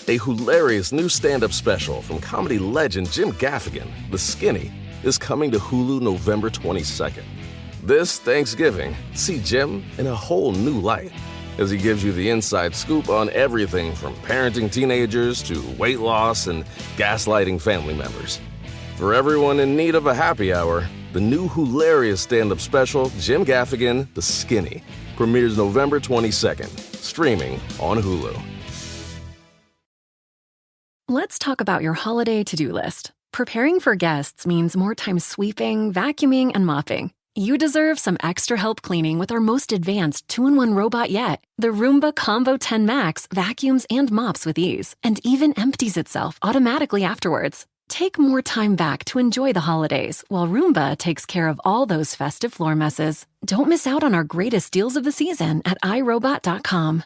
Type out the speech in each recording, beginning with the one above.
A hilarious new stand-up special from comedy legend Jim Gaffigan, The Skinny, is coming to Hulu November 22nd. This Thanksgiving, see Jim in a whole new light as he gives you the inside scoop on everything from parenting teenagers to weight loss and gaslighting family members. For everyone in need of a happy hour, the new hilarious stand-up special, Jim Gaffigan, The Skinny, premieres November 22nd, streaming on Hulu. Let's talk about your holiday to-do list. Preparing for guests means more time sweeping, vacuuming, and mopping. You deserve some extra help cleaning with our most advanced 2-in-1 robot yet. The Roomba Combo 10 Max vacuums and mops with ease, and even empties itself automatically afterwards. Take more time back to enjoy the holidays while Roomba takes care of all those festive floor messes. Don't miss out on our greatest deals of the season at iRobot.com.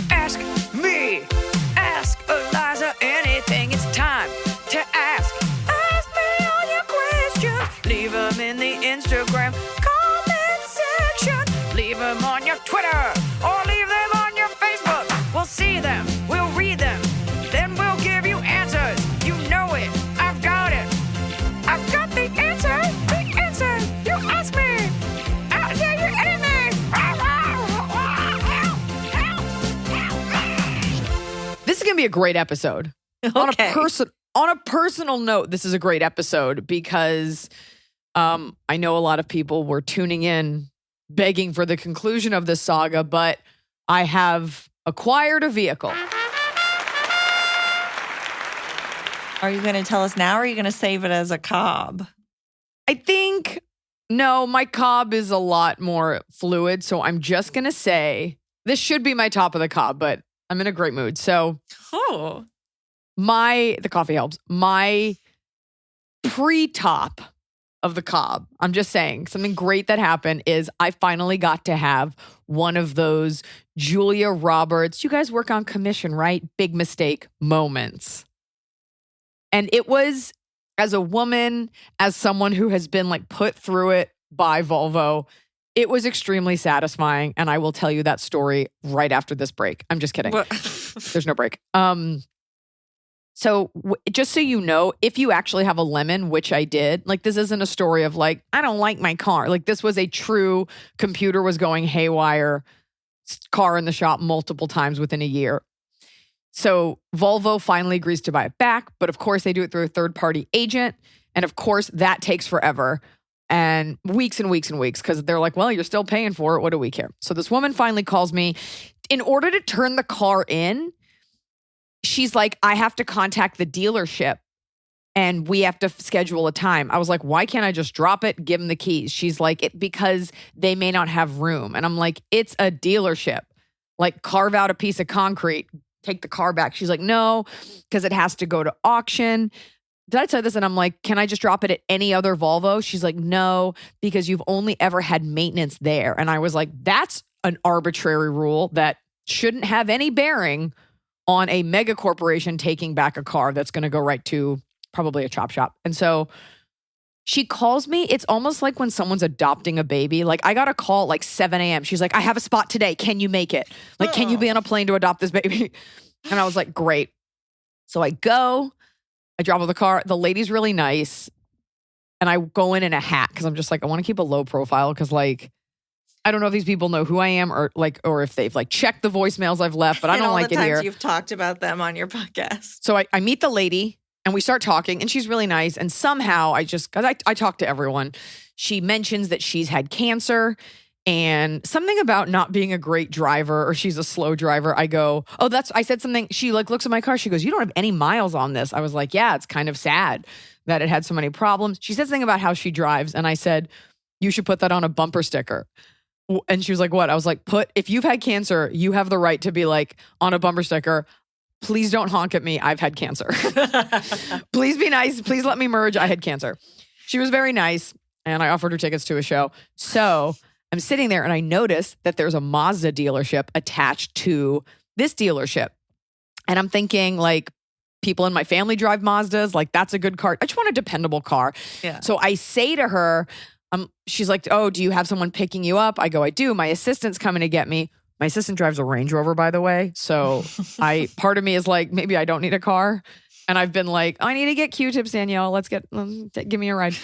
Ask me, ask Iliza anything. It's time to ask. Ask me all your questions. Leave them in the Instagram comment section. Leave them on your Twitter or leave them on your Facebook. We'll see them, we'll read them, then we'll give you answers. You know it, I've got it. I've got the answer, you ask me. I'll tell you anything. This is going to be a great episode. Okay. On a personal note, this is a great episode because I know a lot of people were tuning in, begging for the conclusion of this saga, but I have acquired a vehicle. Are you going to tell us now or are you going to save it as a cob? I think, no, my cob is a lot more fluid, so I'm just going to say this should be my top of the cob, but I'm in a great mood. So the coffee helps. My pre-top of the cob, I'm just saying, something great that happened is I finally got to have one of those Julia Roberts, you guys work on commission, right? Big mistake moments. And it was, as a woman, as someone who has been like put through it by Volvo, it was extremely satisfying. And I will tell you that story right after this break. I'm just kidding. There's no break. So just so you know, if you actually have a lemon, which I did, like this isn't a story of like, I don't like my car. Like this was a true computer was going haywire, car in the shop multiple times within a year. So Volvo finally agrees to buy it back. But of course, they do it through a third-party agent. And of course, that takes forever and weeks and weeks and weeks because they're like, well, you're still paying for it. What do we care? So this woman finally calls me. In order to turn the car in, she's like, I have to contact the dealership and we have to schedule a time. I was like, why can't I just drop it, give them the keys? She's like, because they may not have room. And I'm like, it's a dealership. Like carve out a piece of concrete, take the car back. She's like, no, because it has to go to auction. Did I tell this? And I'm like, can I just drop it at any other Volvo? She's like, no, because you've only ever had maintenance there. And I was like, that's an arbitrary rule that shouldn't have any bearing on a mega corporation taking back a car that's going to go right to probably a chop shop. And so she calls me. It's almost like when someone's adopting a baby. Like I got a call at like 7 a.m. She's like, I have a spot today. Can you make it? Like, can you be on a plane to adopt this baby? And I was like, great. So I go, I drop off the car. The lady's really nice. And I go in a hat because I'm just like, I want to keep a low profile because like, I don't know if these people know who I am or if they've like checked the voicemails I've left, but I don't like it here. all the times you've talked about them on your podcast. So I meet the lady and we start talking and she's really nice. And somehow because I talk to everyone, she mentions that she's had cancer and something about not being a great driver or she's a slow driver. I go, I said something. She like looks at my car. She goes, you don't have any miles on this. I was like, yeah, it's kind of sad that it had so many problems. She said something about how she drives. And I said, you should put that on a bumper sticker. And she was like, what? I was like, if you've had cancer, you have the right to be like on a bumper sticker, please don't honk at me. I've had cancer. Please be nice. Please let me merge. I had cancer. She was very nice. And I offered her tickets to a show. So I'm sitting there and I notice that there's a Mazda dealership attached to this dealership. And I'm thinking like, people in my family drive Mazdas. Like that's a good car. I just want a dependable car. Yeah. So I say to her, she's like, oh, do you have someone picking you up? I go, I do. My assistant's coming to get me. My assistant drives a Range Rover, by the way. So part of me is like, maybe I don't need a car. And I've been like, I need to get Q-tips, Danielle. Give me a ride.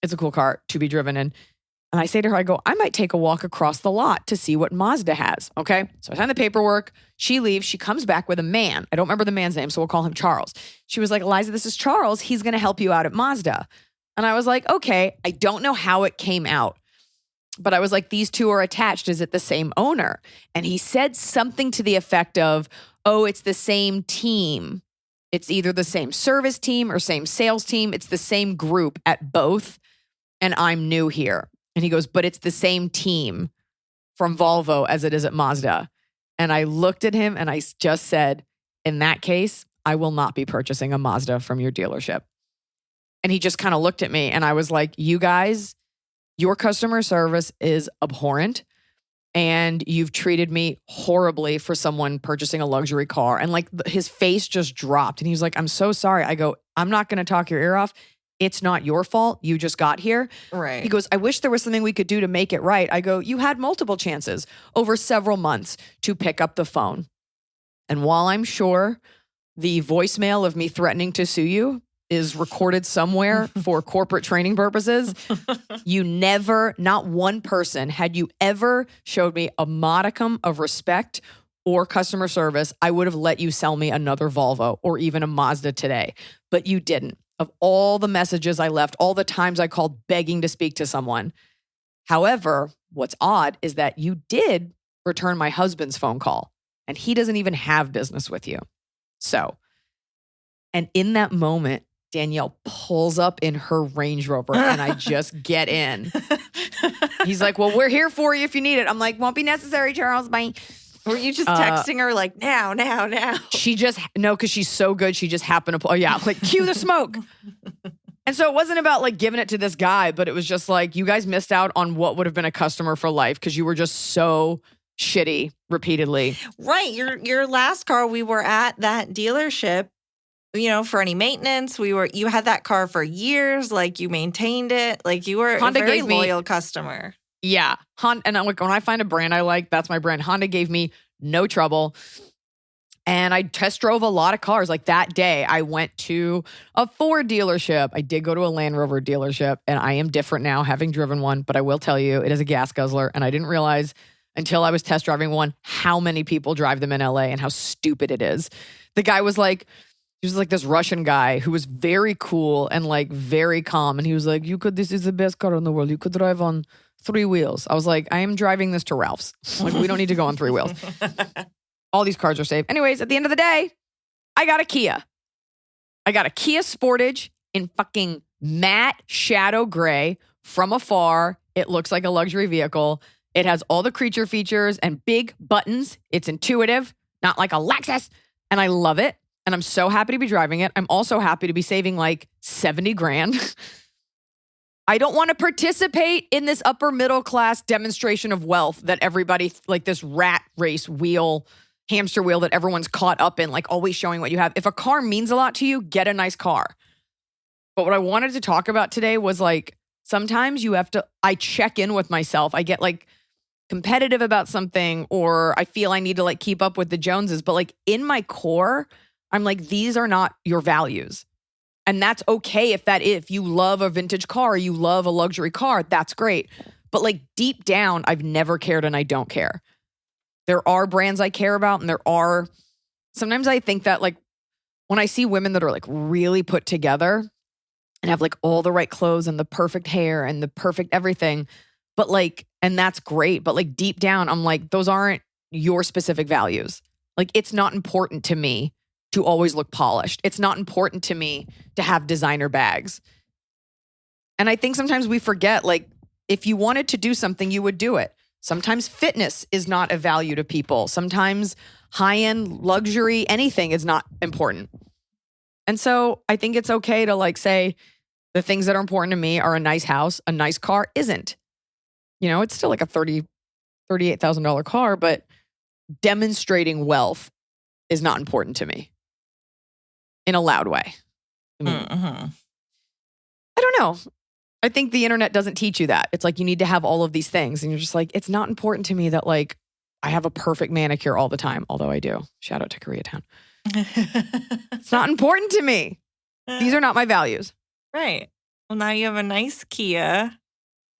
It's a cool car to be driven in. And I say to her, I go, I might take a walk across the lot to see what Mazda has. Okay. So I sign the paperwork. She leaves. She comes back with a man. I don't remember the man's name, so we'll call him Charles. She was like, Iliza, this is Charles. He's going to help you out at Mazda. And I was like, okay. I don't know how it came out, but I was like, these two are attached. Is it the same owner? And he said something to the effect of, oh, it's the same team. It's either the same service team or same sales team. It's the same group at both. And I'm new here. And he goes, but it's the same team from Volvo as it is at Mazda. And I looked at him and I just said, in that case, I will not be purchasing a Mazda from your dealership. And he just kind of looked at me and I was like, you guys, your customer service is abhorrent and you've treated me horribly for someone purchasing a luxury car. And like his face just dropped and he was like, I'm so sorry. I go, I'm not going to talk your ear off. It's not your fault. You just got here. Right. He goes, I wish there was something we could do to make it right. I go, you had multiple chances over several months to pick up the phone. And while I'm sure the voicemail of me threatening to sue you is recorded somewhere for corporate training purposes, you never, not one person, had you ever showed me a modicum of respect or customer service, I would have let you sell me another Volvo or even a Mazda today. But you didn't. Of all the messages I left, all the times I called begging to speak to someone. However, what's odd is that you did return my husband's phone call and he doesn't even have business with you. So, and in that moment, Danielle pulls up in her Range Rover and I just get in. He's like, well, we're here for you if you need it. I'm like, won't be necessary, Charles. Bye. Were you just texting her like, now? She just, no, because she's so good. She just happened to, like, cue the smoke. And so it wasn't about like giving it to this guy, but it was just like, you guys missed out on what would have been a customer for life because you were just so shitty repeatedly. Right. Your last car, we were at that dealership, for any maintenance. You had that car for years. Like you maintained it. Like you were Honda a very gave me, loyal customer. Yeah. And I'm like, when I find a brand I like, that's my brand. Honda gave me no trouble. And I test drove a lot of cars. Like that day, I went to a Ford dealership. I did go to a Land Rover dealership, and I am different now having driven one. But I will tell you, it is a gas guzzler. And I didn't realize until I was test driving one how many people drive them in LA and how stupid it is. The guy was like, he was like this Russian guy who was very cool and like very calm. And he was like, this is the best car in the world. You could drive on 3 wheels. I was like, I am driving this to Ralph's. Like, we don't need to go on 3 wheels. All these cars are safe. Anyways, at the end of the day, I got a Kia. I got a Kia Sportage in fucking matte shadow gray. From afar, it looks like a luxury vehicle. It has all the creature features and big buttons. It's intuitive, not like a Lexus. And I love it. And I'm so happy to be driving it. I'm also happy to be saving like 70 grand. I don't want to participate in this upper middle class demonstration of wealth that everybody, like this rat race wheel, hamster wheel that everyone's caught up in, like always showing what you have. If a car means a lot to you, get a nice car. But what I wanted to talk about today was like, sometimes I check in with myself. I get like competitive about something, or I feel I need to like keep up with the Joneses. But like in my core, I'm like, these are not your values. And that's okay if you love a vintage car, you love a luxury car, that's great. But like deep down, I've never cared and I don't care. There are brands I care about, and sometimes I think that like when I see women that are like really put together and have like all the right clothes and the perfect hair and the perfect everything, but like, and that's great. But like deep down, I'm like, those aren't your specific values. Like it's not important to me to always look polished. It's not important to me to have designer bags. And I think sometimes we forget, like, if you wanted to do something, you would do it. Sometimes fitness is not a value to people. Sometimes high-end luxury, anything is not important. And so I think it's okay to like say the things that are important to me are a nice house, a nice car isn't. It's still like a $38,000 car, but demonstrating wealth is not important to me in a loud way. I mean, I don't know. I think the internet doesn't teach you that. It's like you need to have all of these things. And you're just like, it's not important to me that like I have a perfect manicure all the time. Although I do. Shout out to Koreatown. It's not important to me. These are not my values. Right. Well, now you have a nice Kia.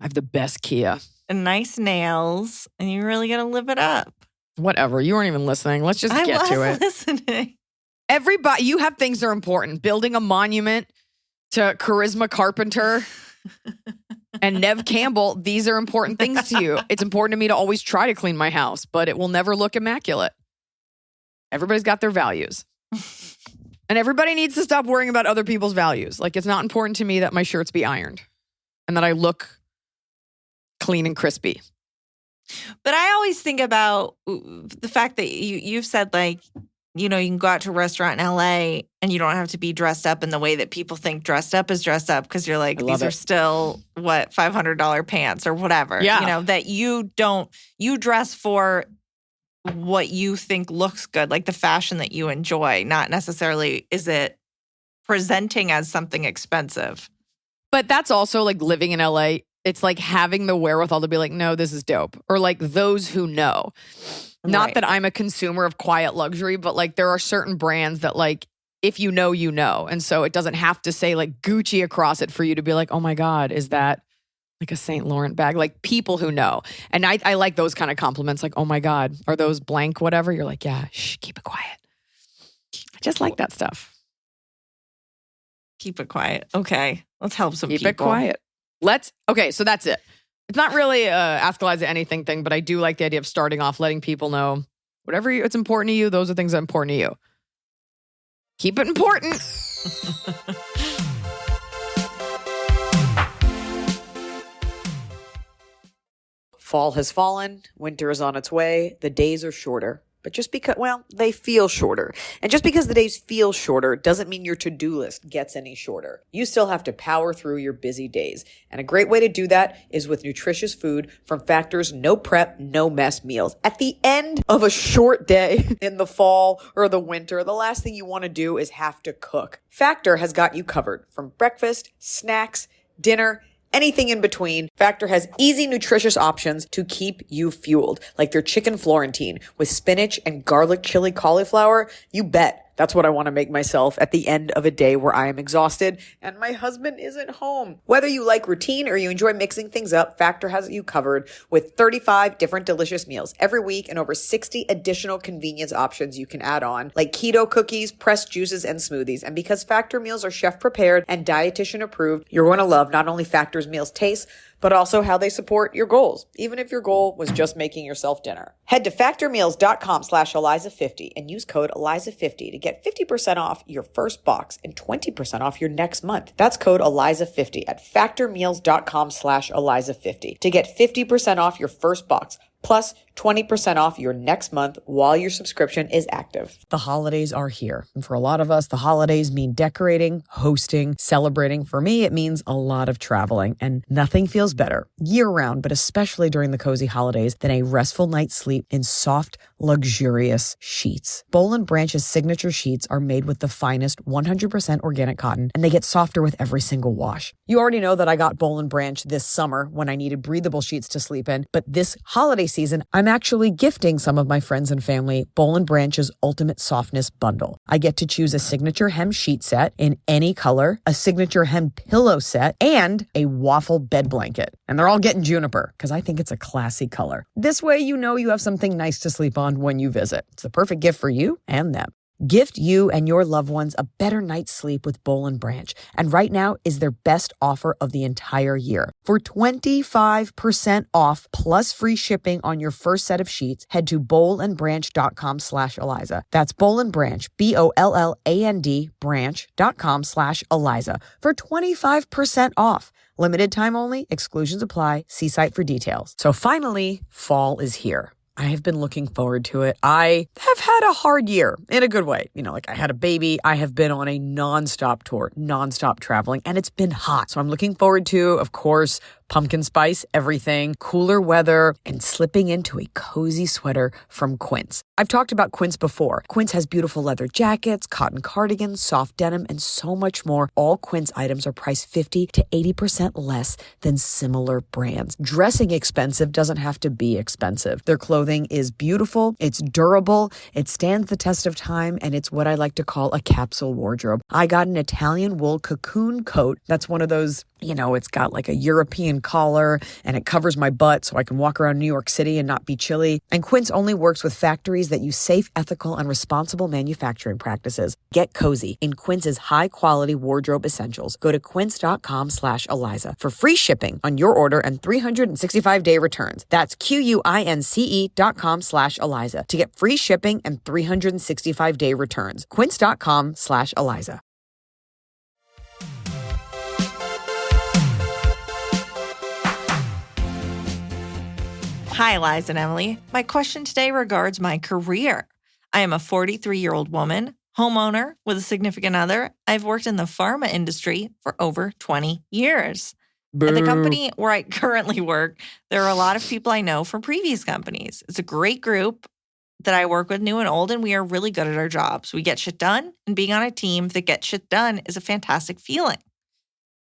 I have the best Kia. And nice nails. And you're really going to live it up. Whatever. You weren't even listening. Let's just get to it. Listening. Everybody, you have things that are important. Building a monument to Charisma Carpenter and Nev Campbell. These are important things to you. It's important to me to always try to clean my house, but it will never look immaculate. Everybody's got their values. And everybody needs to stop worrying about other people's values. Like, it's not important to me that my shirts be ironed and that I look clean and crispy. But I always think about the fact that you've said, like, you know, you can go out to a restaurant in LA and you don't have to be dressed up in the way that people think dressed up is dressed up, because you're like, these are still, what, $500 pants or whatever. Yeah. You know, that you dress for what you think looks good, like the fashion that you enjoy, not necessarily is it presenting as something expensive. But that's also like living in LA. It's like having the wherewithal to be like, no, this is dope. Or like those who know. Not that I'm a consumer of quiet luxury, but like there are certain brands that like, if you know, you know. And so it doesn't have to say like Gucci across it for you to be like, oh my God, is that like a St. Laurent bag? Like people who know. And I like those kind of compliments. Like, oh my God, are those blank whatever? You're like, yeah, shh, keep it quiet. I just like that stuff. Keep it quiet. Okay. Let's help some people. Keep it quiet. Okay, so that's it. It's not really a Ask Iliza anything thing, but I do like the idea of starting off letting people know whatever it's important to you, those are things that are important to you. Keep it important. Fall has fallen, winter is on its way, the days are shorter. But just because, well, they feel shorter. And just because the days feel shorter doesn't mean your to-do list gets any shorter. You still have to power through your busy days. And a great way to do that is with nutritious food from Factor's no prep, no mess meals. At the end of a short day in the fall or the winter, the last thing you want to do is have to cook. Factor has got you covered from breakfast, snacks, dinner, anything in between. Factor has easy, nutritious options to keep you fueled, like their chicken Florentine with spinach and garlic chili cauliflower. You bet. That's what I want to make myself at the end of a day where I am exhausted and my husband isn't home. Whether you like routine or you enjoy mixing things up, Factor has you covered with 35 different delicious meals every week and over 60 additional convenience options you can add on, like keto cookies, pressed juices, and smoothies. And because Factor meals are chef prepared and dietitian approved, you're going to love not only Factor's meals taste, but also how they support your goals, even if your goal was just making yourself dinner. Head to factormeals.com/Iliza50 and use code Iliza50 to get 50% off your first box and 20% off your next month. That's code Iliza50 at factormeals.com/Iliza50 to get 50% off your first box, plus 20% off your next month while your subscription is active. The holidays are here. And for a lot of us, the holidays mean decorating, hosting, celebrating. For me, it means a lot of traveling. And nothing feels better year-round, but especially during the cozy holidays, than a restful night's sleep in soft, luxurious sheets. Boll & Branch's signature sheets are made with the finest 100% organic cotton, and they get softer with every single wash. You already know that I got Boll & Branch this summer when I needed breathable sheets to sleep in, but this holiday season, I'm actually gifting some of my friends and family Boll & Branch's Ultimate Softness Bundle. I get to choose a signature hem sheet set in any color, a signature hem pillow set, and a waffle bed blanket. And they're all getting juniper because I think it's a classy color. This way you know you have something nice to sleep on when you visit. It's the perfect gift for you and them. Gift you and your loved ones a better night's sleep with Boll & Branch. And right now is their best offer of the entire year. For 25% off plus free shipping on your first set of sheets, head to bollandbranch.com/Iliza. That's Boll & Branch, BOLLAND branch.com/Iliza for 25% off. Limited time only, exclusions apply. See site for details. So finally, fall is here. I have been looking forward to it. I have had a hard year in a good way. You know, like I had a baby. I have been on a nonstop tour, nonstop traveling, and it's been hot. So I'm looking forward to, of course, pumpkin spice, everything, cooler weather, and slipping into a cozy sweater from Quince. I've talked about Quince before. Quince has beautiful leather jackets, cotton cardigans, soft denim, and so much more. All Quince items are priced 50 to 80% less than similar brands. Dressing expensive doesn't have to be expensive. Their clothing is beautiful, it's durable, it stands the test of time, and it's what I like to call a capsule wardrobe. I got an Italian wool cocoon coat. That's one of those, it's got like a European collar and it covers my butt so I can walk around New York City and not be chilly. And Quince only works with factories that use safe, ethical, and responsible manufacturing practices. Get cozy in Quince's high-quality wardrobe essentials. Go to quince.com/Iliza for free shipping on your order and 365-day returns. That's QUINCE.com/Iliza to get free shipping and 365-day returns. Quince.com/Iliza. Hi, Liza and Emily. My question today regards my career. I am a 43-year-old woman, homeowner with a significant other. I've worked in the pharma industry for over 20 years. Boo. At the company where I currently work, there are a lot of people I know from previous companies. It's a great group that I work with, new and old, and we are really good at our jobs. We get shit done, and being on a team that gets shit done is a fantastic feeling.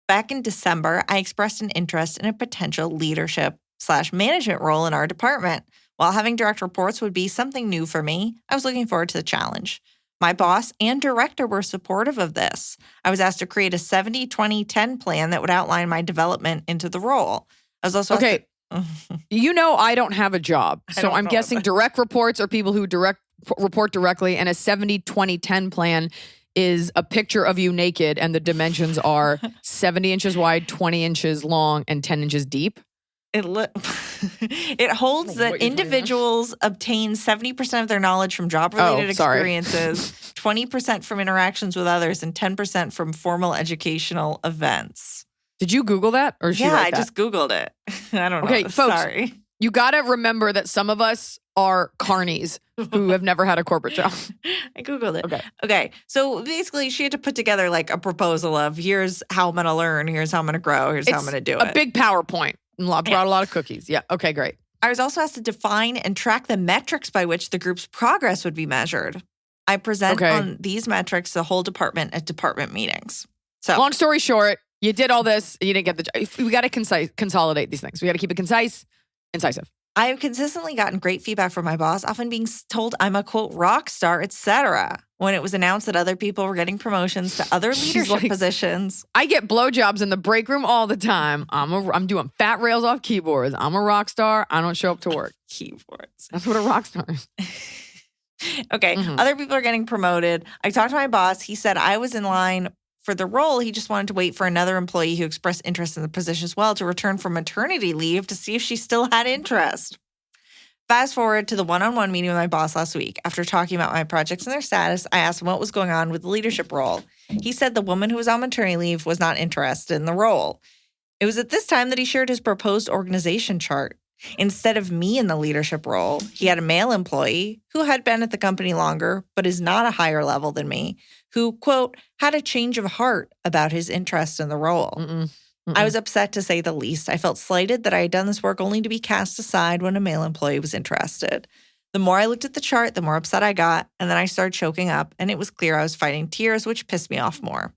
Back in December, I expressed an interest in a potential leadership/management role in our department. While having direct reports would be something new for me, I was looking forward to the challenge. My boss and director were supportive of this. I was asked to create a 70-20-10 plan that would outline my development into the role. I was also Okay. I don't have a job. So I'm guessing direct reports are people who report directly, and a 70-20-10 plan is a picture of you naked and the dimensions are 70 inches wide, 20 inches long, and 10 inches deep. It holds that individuals obtain 70% of their knowledge from job-related experiences, 20% from interactions with others, and 10% from formal educational events. Did you Google that? Or I just Googled it. I don't know. Okay, folks, sorry. You got to remember that some of us are carnies who have never had a corporate job. I Googled it. Okay. So basically, she had to put together like a proposal of here's how I'm going to learn, here's how I'm going to grow, here's how I'm going to do it. A big PowerPoint. Brought a lot of cookies. Yeah. Okay, great. I was also asked to define and track the metrics by which the group's progress would be measured. I present on these metrics to the whole department at department meetings. So, long story short, you did all this. You didn't get the job. We got to consolidate these things. We got to keep it concise, incisive. I have consistently gotten great feedback from my boss, often being told I'm a, quote, rock star, etc. When it was announced that other people were getting promotions to other leadership positions. I get blowjobs in the break room all the time. I'm doing fat rails off keyboards. I'm a rock star. I don't show up to work. Keyboards. That's what a rock star is. Okay. Other people are getting promoted. I talked to my boss. He said I was in line for the role. He just wanted to wait for another employee who expressed interest in the position as well to return from maternity leave to see if she still had interest. Fast forward to the one-on-one meeting with my boss last week. After talking about my projects and their status, I asked him what was going on with the leadership role. He said the woman who was on maternity leave was not interested in the role. It was at this time that he shared his proposed organization chart. Instead of me in the leadership role, he had a male employee who had been at the company longer, but is not a higher level than me, who, quote, had a change of heart about his interest in the role. I was upset to say the least. I felt slighted that I had done this work only to be cast aside when a male employee was interested. The more I looked at the chart, the more upset I got, and then I started choking up, and it was clear I was fighting tears, which pissed me off more.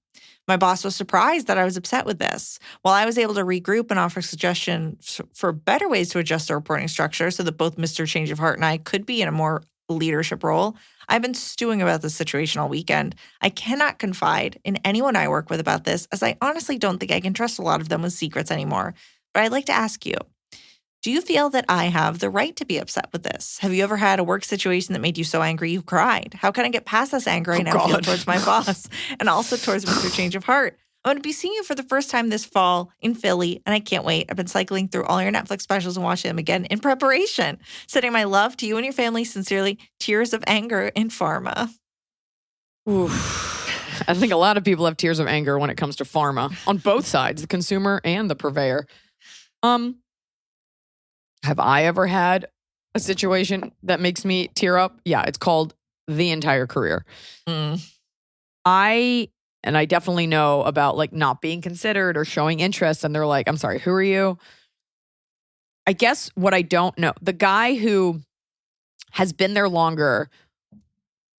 My boss was surprised that I was upset with this. While I was able to regroup and offer suggestions for better ways to adjust the reporting structure so that both Mr. Change of Heart and I could be in a more leadership role, I've been stewing about this situation all weekend. I cannot confide in anyone I work with about this, as I honestly don't think I can trust a lot of them with secrets anymore. But I'd like to ask you, do you feel that I have the right to be upset with this? Have you ever had a work situation that made you so angry you cried? How can I get past this anger I now feel towards my boss and also towards Mr. Change of Heart? I'm going to be seeing you for the first time this fall in Philly, and I can't wait. I've been cycling through all your Netflix specials and watching them again in preparation. Sending my love to you and your family. Sincerely, tears of anger in pharma. Oof. I think a lot of people have tears of anger when it comes to pharma on both sides, the consumer and the purveyor. Have I ever had a situation that makes me tear up? Yeah, it's called the entire career. I And I definitely know about like not being considered or showing interest. And they're like, I'm sorry, who are you? I guess what I don't know, the guy who has been there longer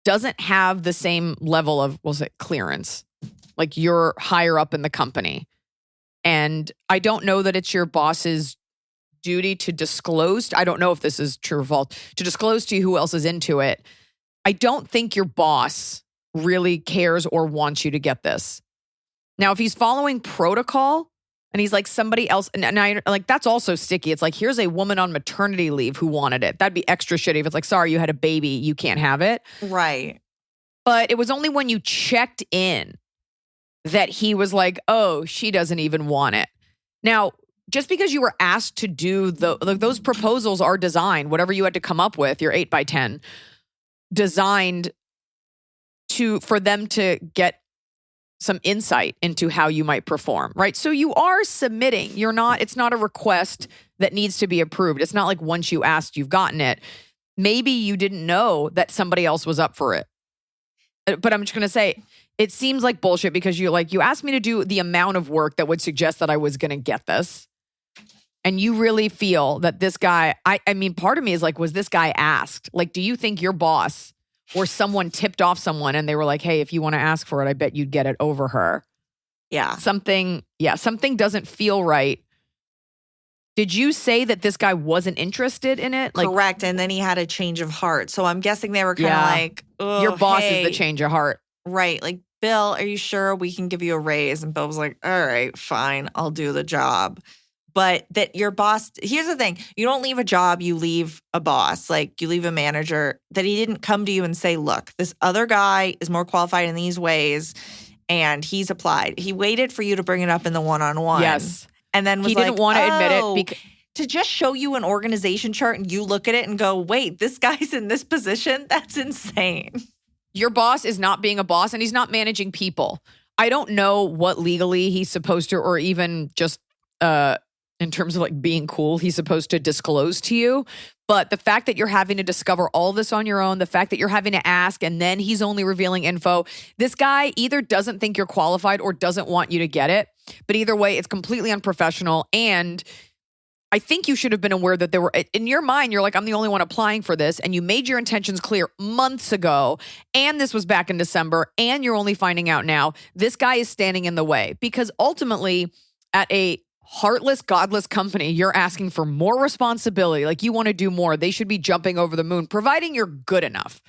doesn't have the same level of, clearance. Like you're higher up in the company. And I don't know that it's your boss's duty to disclose. I don't know if this is true or false, to disclose to you who else is into it. I don't think your boss really cares or wants you to get this. Now, if he's following protocol and he's like somebody else, and I like that's also sticky. It's like, here's a woman on maternity leave who wanted it. That'd be extra shitty if it's like, sorry, you had a baby, you can't have it. Right. But it was only when you checked in that he was like, oh, she doesn't even want it. Now, just because you were asked to do those proposals are designed, whatever you had to come up with, your 8x10, designed for them to get some insight into how you might perform, right? So you are submitting. It's not a request that needs to be approved. It's not like once you asked, you've gotten it. Maybe you didn't know that somebody else was up for it. But I'm just going to say, it seems like bullshit because you asked me to do the amount of work that would suggest that I was going to get this. And you really feel that this guy, I mean, part of me is like, was this guy asked? Like, do you think your boss or someone tipped off someone and they were like, hey, if you want to ask for it, I bet you'd get it over her? Yeah. Something doesn't feel right. Did you say that this guy wasn't interested in it? Like, correct. And then he had a change of heart. So I'm guessing they were kind of like, oh, your boss hey. is the change of heart. Right. Like, Bill, are you sure we can give you a raise? And Bill was like, all right, fine, I'll do the job. But that your boss, here's the thing, you don't leave a job, you leave a boss, like you leave a manager, that he didn't come to you and say, look, this other guy is more qualified in these ways and he's applied. He waited for you to bring it up in the one-on-one. Yes. And then was he didn't want to admit it. To just show you an organization chart and you look at it and go, wait, this guy's in this position? That's insane. Your boss is not being a boss and he's not managing people. I don't know what legally he's supposed to, or even just in terms of like being cool, he's supposed to disclose to you. But the fact that you're having to discover all this on your own, the fact that you're having to ask and then he's only revealing info, this guy either doesn't think you're qualified or doesn't want you to get it. But either way, it's completely unprofessional. And I think you should have been aware that there were, in your mind, you're like, I'm the only one applying for this. And you made your intentions clear months ago. And this was back in December. And you're only finding out now. This guy is standing in the way because ultimately at a heartless, godless company, you're asking for more responsibility. Like you want to do more. They should be jumping over the moon, providing you're good enough.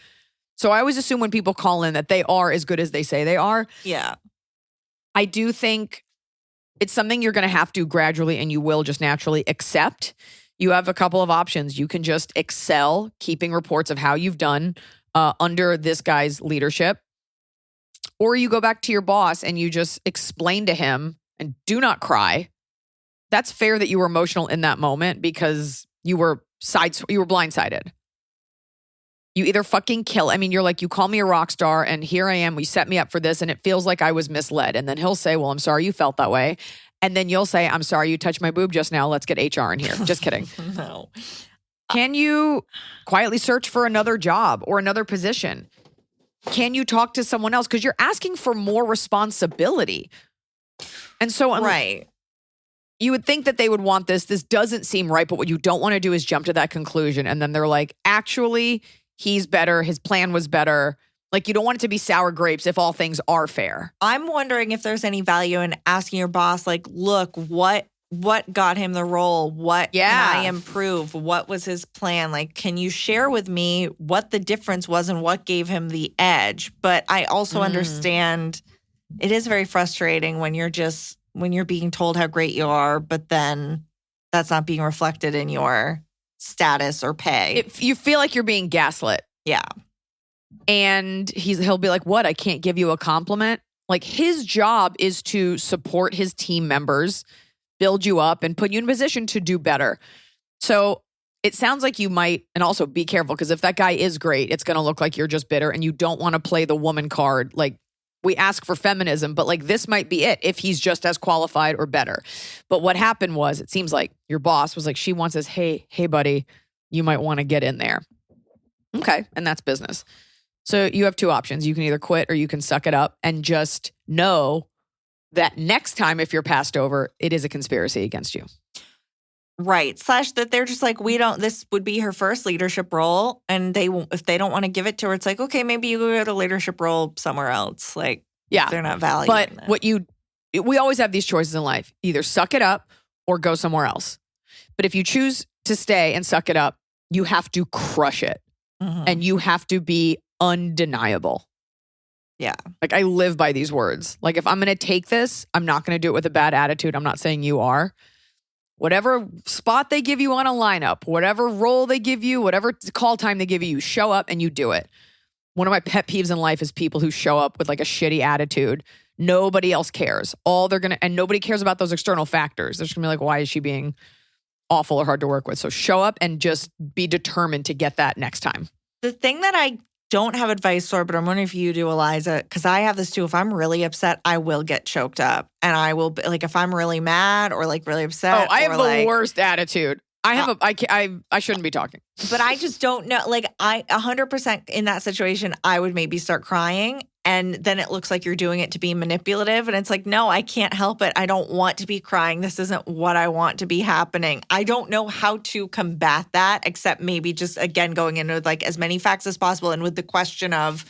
So I always assume when people call in that they are as good as they say they are. Yeah. I do think it's something you're going to have to gradually, and you will just naturally accept. You have a couple of options. You can just excel, keeping reports of how you've done under this guy's leadership. Or you go back to your boss and you just explain to him, and do not cry. That's fair that you were emotional in that moment because you were blindsided. You either fucking kill. I mean, you're like, you call me a rock star and here I am. We set me up for this and it feels like I was misled. And then he'll say, well, I'm sorry you felt that way. And then you'll say, I'm sorry you touched my boob just now. Let's get HR in here. Just kidding. No. Can you quietly search for another job or another position? Can you talk to someone else? Because you're asking for more responsibility. And so, right. You would think that they would want this. This doesn't seem right, but what you don't want to do is jump to that conclusion. And then they're like, actually, he's better. His plan was better. Like, you don't want it to be sour grapes if all things are fair. I'm wondering if there's any value in asking your boss, like, look, what got him the role? What can I improve? What was his plan? Like, can you share with me what the difference was and what gave him the edge? But I also understand it is very frustrating when you're being told how great you are, but then that's not being reflected in your status or pay. You feel like you're being gaslit. Yeah. And he'll be like, what? I can't give you a compliment? Like, his job is to support his team members, build you up, and put you in a position to do better. So it sounds like you might, and also be careful, because if that guy is great, it's going to look like you're just bitter and you don't want to play the woman card. Like, we ask for feminism, but like this might be it if he's just as qualified or better. But what happened was, it seems like your boss was like, she wants this, hey buddy, you might want to get in there. Okay. And that's business. So you have two options. You can either quit or you can suck it up and just know that next time, if you're passed over, it is a conspiracy against you. Right. Slash that they're just like, this would be her first leadership role. And if they don't want to give it to her, it's like, okay, maybe you go get a leadership role somewhere else. Like, yeah, they're not valuing But that. we always have these choices in life. Either suck it up or go somewhere else. But if you choose to stay and suck it up, you have to crush it. Mhm. And you have to be undeniable. Yeah. Like, I live by these words. Like, if I'm going to take this, I'm not going to do it with a bad attitude. I'm not saying you are. Whatever spot they give you on a lineup, whatever role they give you, whatever call time they give you, you show up and you do it. One of my pet peeves in life is people who show up with like a shitty attitude. Nobody else cares. And nobody cares about those external factors. They're just gonna be like, why is she being awful or hard to work with? So show up and just be determined to get that next time. The thing that I don't have advice for, but I'm wondering if you do, Iliza, because I have this too. If I'm really upset, I will get choked up. And I will, like, if I'm really mad or like really upset. Oh, I have or, the like, worst attitude. I shouldn't be talking. But I just don't know. Like, 100% in that situation, I would maybe start crying. And then it looks like you're doing it to be manipulative. And it's like, no, I can't help it. I don't want to be crying. This isn't what I want to be happening. I don't know how to combat that, except maybe just, again, going in with like as many facts as possible. And with the question of,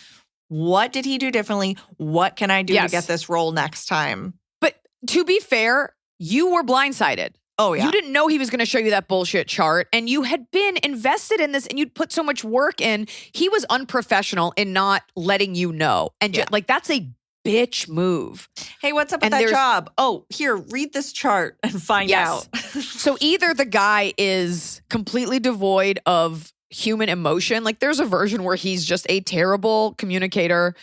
what did he do differently? What can I do to get this role next time? But to be fair, you were blindsided. Oh, yeah. You didn't know he was going to show you that bullshit chart, and you had been invested in this, and you'd put so much work in. He was unprofessional in not letting you know. And that's a bitch move. Hey, what's up with that job? Oh, here, read this chart and find out. So either the guy is completely devoid of human emotion. Like, there's a version where he's just a terrible communicator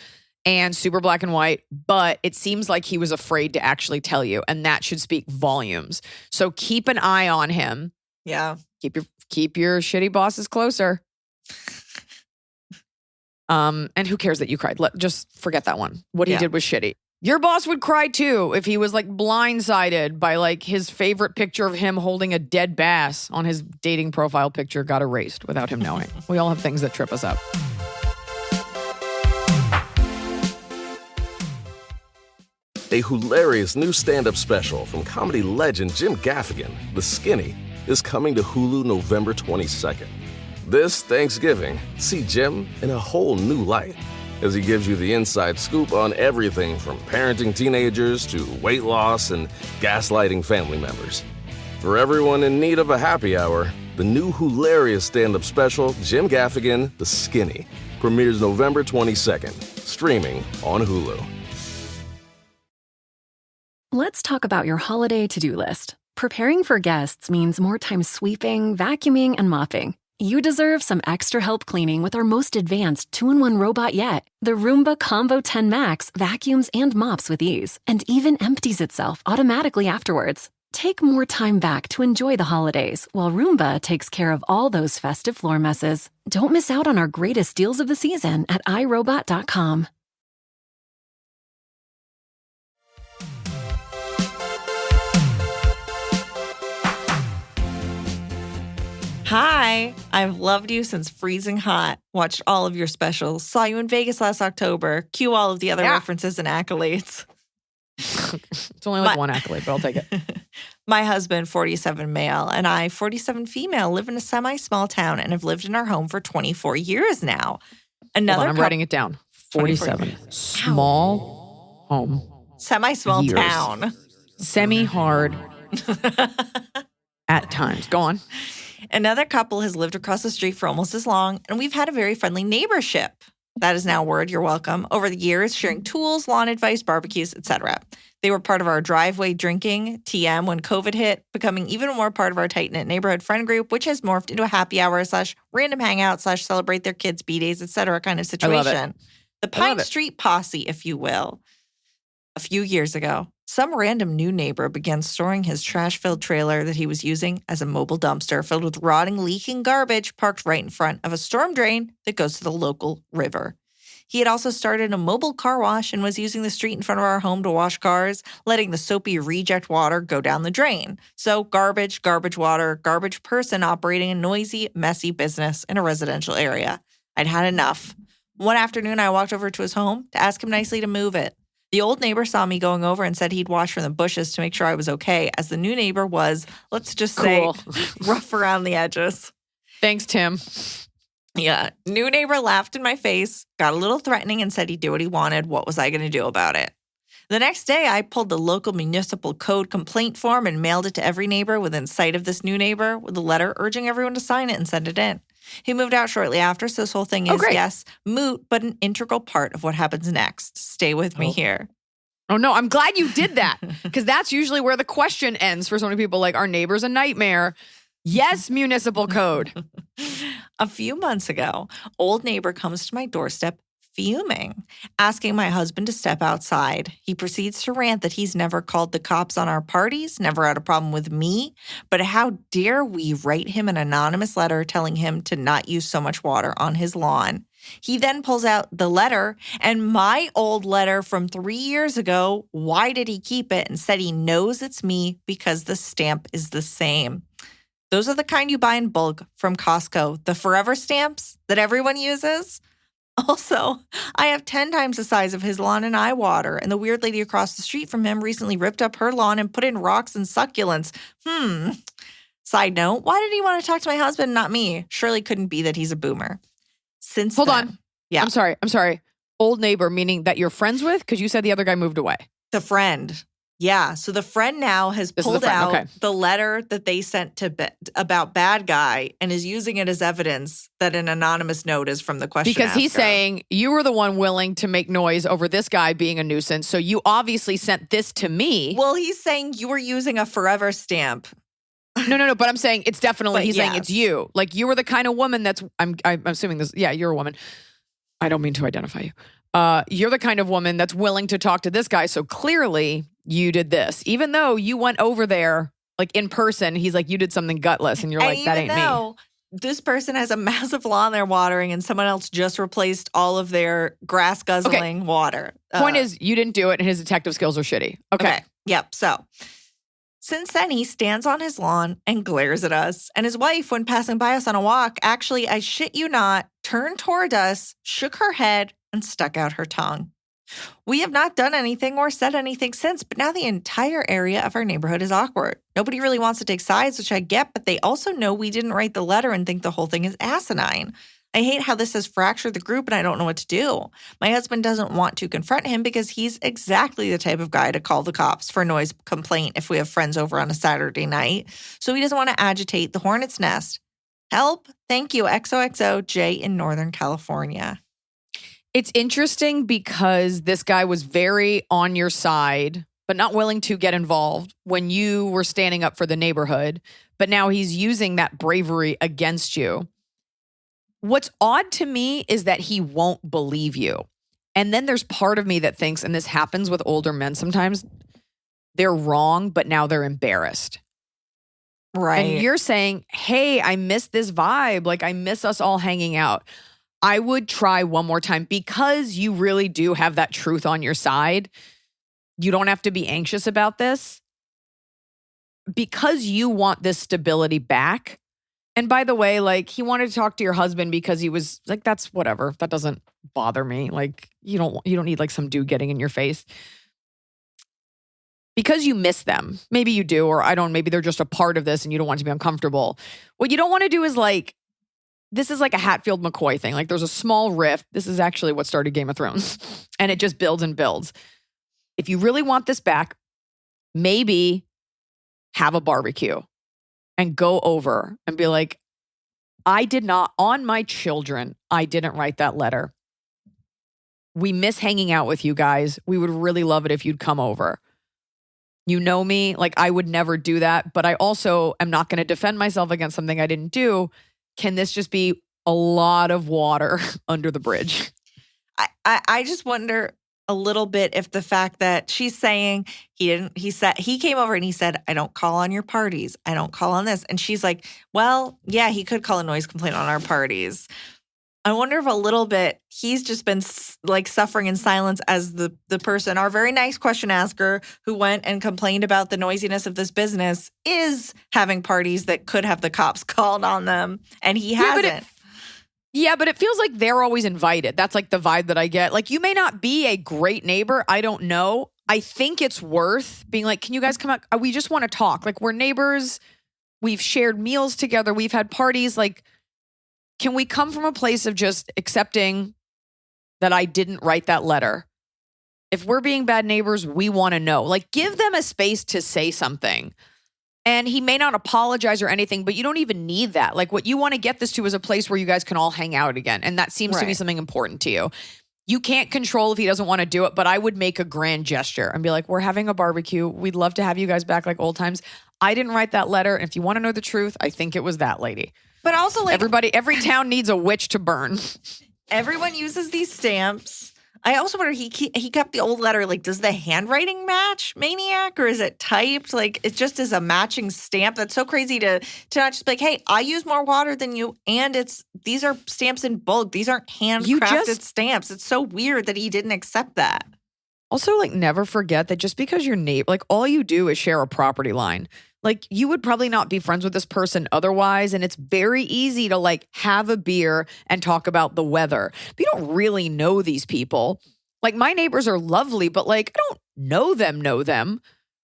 and super black and white, but it seems like he was afraid to actually tell you, and that should speak volumes. So keep an eye on him. Yeah. Keep your shitty bosses closer. And who cares that you cried? Just forget that one. What he did was shitty. Your boss would cry too if he was like blindsided by like his favorite picture of him holding a dead bass on his dating profile picture got erased without him knowing. We all have things that trip us up. A hilarious new stand-up special from comedy legend Jim Gaffigan, The Skinny, is coming to Hulu November 22nd. This Thanksgiving, see Jim in a whole new light as he gives you the inside scoop on everything from parenting teenagers to weight loss and gaslighting family members. For everyone in need of a happy hour, the new hilarious stand-up special, Jim Gaffigan, The Skinny, premieres November 22nd, streaming on Hulu. Let's talk about your holiday to-do list. Preparing for guests means more time sweeping, vacuuming, and mopping. You deserve some extra help cleaning with our most advanced 2-in-1 robot yet. The Roomba Combo 10 Max vacuums and mops with ease, and even empties itself automatically afterwards. Take more time back to enjoy the holidays, while Roomba takes care of all those festive floor messes. Don't miss out on our greatest deals of the season at iRobot.com. Hi, I've loved you since freezing hot. Watched all of your specials. Saw you in Vegas last October. Cue all of the other references and accolades. It's only like one accolade, but I'll take it. My husband, 47 male, and I, 47 female, live in a semi-small town and have lived in our home for 24 years now. I'm writing it down. 47. Small home. Semi-small town. Semi-hard at times. Go on. Another couple has lived across the street for almost as long, and we've had a very friendly neighborship. That is now a word, you're welcome. Over the years, sharing tools, lawn advice, barbecues, etc. They were part of our driveway drinking, TM, when COVID hit, becoming even more part of our tight-knit neighborhood friend group, which has morphed into a happy hour / random hangout / celebrate their kids' B-days, etc. kind of situation. The Pine Street Posse, if you will. A few years ago, some random new neighbor began storing his trash-filled trailer that he was using as a mobile dumpster filled with rotting, leaking garbage parked right in front of a storm drain that goes to the local river. He had also started a mobile car wash and was using the street in front of our home to wash cars, letting the soapy reject water go down the drain. So garbage, garbage water, garbage person operating a noisy, messy business in a residential area. I'd had enough. One afternoon, I walked over to his home to ask him nicely to move it. The old neighbor saw me going over and said he'd watch from the bushes to make sure I was okay, as the new neighbor was, let's just say, rough around the edges. Thanks, Tim. Yeah. New neighbor laughed in my face, got a little threatening, and said he'd do what he wanted. What was I going to do about it? The next day, I pulled the local municipal code complaint form and mailed it to every neighbor within sight of this new neighbor with a letter urging everyone to sign it and send it in. He moved out shortly after, so this whole thing is, yes, moot, but an integral part of what happens next. Stay with me here. Oh, no, I'm glad you did that, because that's usually where the question ends for so many people, like, our neighbor's a nightmare. Yes, municipal code. A few months ago, old neighbor comes to my doorstep fuming, asking my husband to step outside. He proceeds to rant that he's never called the cops on our parties, never had a problem with me, but how dare we write him an anonymous letter telling him to not use so much water on his lawn. He then pulls out the letter and my old letter from 3 years ago. Why did he keep it? And said he knows it's me because the stamp is the same. Those are the kind you buy in bulk from Costco, the forever stamps that everyone uses. Also, I have 10 times the size of his lawn and I water, and the weird lady across the street from him recently ripped up her lawn and put in rocks and succulents. Side note, why did he want to talk to my husband, not me? Surely couldn't be that he's a boomer. Hold on. Yeah. I'm sorry. Old neighbor, meaning that you're friends with? Because you said the other guy moved away. The friend. Yeah. So the friend now has pulled out the letter that they sent to about bad guy and is using it as evidence that an anonymous note is from the question Because he's asker. saying you were the one willing to make noise over this guy being a nuisance. So you obviously sent this to me. Well, he's saying you were using a forever stamp. No. But I'm saying it's definitely, he's saying yes. it's you. Like you were the kind of woman that's, I'm assuming this, yeah, you're a woman. I don't mean to identify you. You're the kind of woman that's willing to talk to this guy. So clearly you did this, even though you went over there like in person. He's like, you did something gutless. And you're like, that ain't me. This person has a massive lawn they're watering and someone else just replaced all of their grass guzzling water. Point is, you didn't do it and his detective skills are shitty. Okay. Yep. So since then, he stands on his lawn and glares at us. And his wife, when passing by us on a walk, actually, I shit you not, turned toward us, shook her head, and stuck out her tongue. We have not done anything or said anything since, but now the entire area of our neighborhood is awkward. Nobody really wants to take sides, which I get, but they also know we didn't write the letter and think the whole thing is asinine. I hate how this has fractured the group and I don't know what to do. My husband doesn't want to confront him because he's exactly the type of guy to call the cops for a noise complaint if we have friends over on a Saturday night. So he doesn't want to agitate the hornet's nest. Help. Thank you. XOXO J in Northern California. It's interesting because this guy was very on your side, but not willing to get involved when you were standing up for the neighborhood. But now he's using that bravery against you. What's odd to me is that he won't believe you. And then there's part of me that thinks, and this happens with older men sometimes, they're wrong, but now they're embarrassed. Right. And you're saying, hey, I miss this vibe. Like I miss us all hanging out. I would try one more time because you really do have that truth on your side. You don't have to be anxious about this because you want this stability back. And by the way, like he wanted to talk to your husband because he was like, that's whatever. That doesn't bother me. Like you don't need like some dude getting in your face because you miss them. Maybe you do, or I don't, maybe they're just a part of this and you don't want to be uncomfortable. What you don't want to do is like, this is like a Hatfield McCoy thing. Like there's a small rift. This is actually what started Game of Thrones. And it just builds and builds. If you really want this back, maybe have a barbecue and go over and be like, I did not, on my children, I didn't write that letter. We miss hanging out with you guys. We would really love it if you'd come over. You know me, like I would never do that, but I also am not going to defend myself against something I didn't do. Can this just be a lot of water under the bridge? I just wonder a little bit if the fact that she's saying he came over and he said, I don't call on your parties. I don't call on this. And she's like, well, yeah, he could call a noise complaint on our parties. I wonder if a little bit he's just been like suffering in silence as the person, our very nice question asker who went and complained about the noisiness of this business is having parties that could have the cops called on them. And he hasn't. Yeah, but it feels like they're always invited. That's like the vibe that I get. Like, you may not be a great neighbor. I don't know. I think it's worth being like, can you guys come out? We just want to talk. Like, we're neighbors. We've shared meals together. We've had parties. Like, can we come from a place of just accepting that I didn't write that letter? If we're being bad neighbors, we want to know. Like, give them a space to say something. And he may not apologize or anything, but you don't even need that. Like, what you want to get this to is a place where you guys can all hang out again. And that seems to be something important to you. You can't control if he doesn't want to do it, but I would make a grand gesture and be like, we're having a barbecue. We'd love to have you guys back like old times. I didn't write that letter. And if you want to know the truth, I think it was that lady. But also, like, every town needs a witch to burn. Everyone uses these stamps. I also wonder, he kept the old letter. Like, does the handwriting match, Maniac, or is it typed? Like, it just is a matching stamp. That's so crazy to not just be like, hey, I use more water than you, and these are stamps in bulk. These aren't handcrafted stamps. It's so weird that he didn't accept that. Also, like, never forget that just because your neighbor, like, all you do is share a property line. Like, you would probably not be friends with this person otherwise. And it's very easy to like have a beer and talk about the weather. But you don't really know these people. Like, my neighbors are lovely, but like, I don't know them.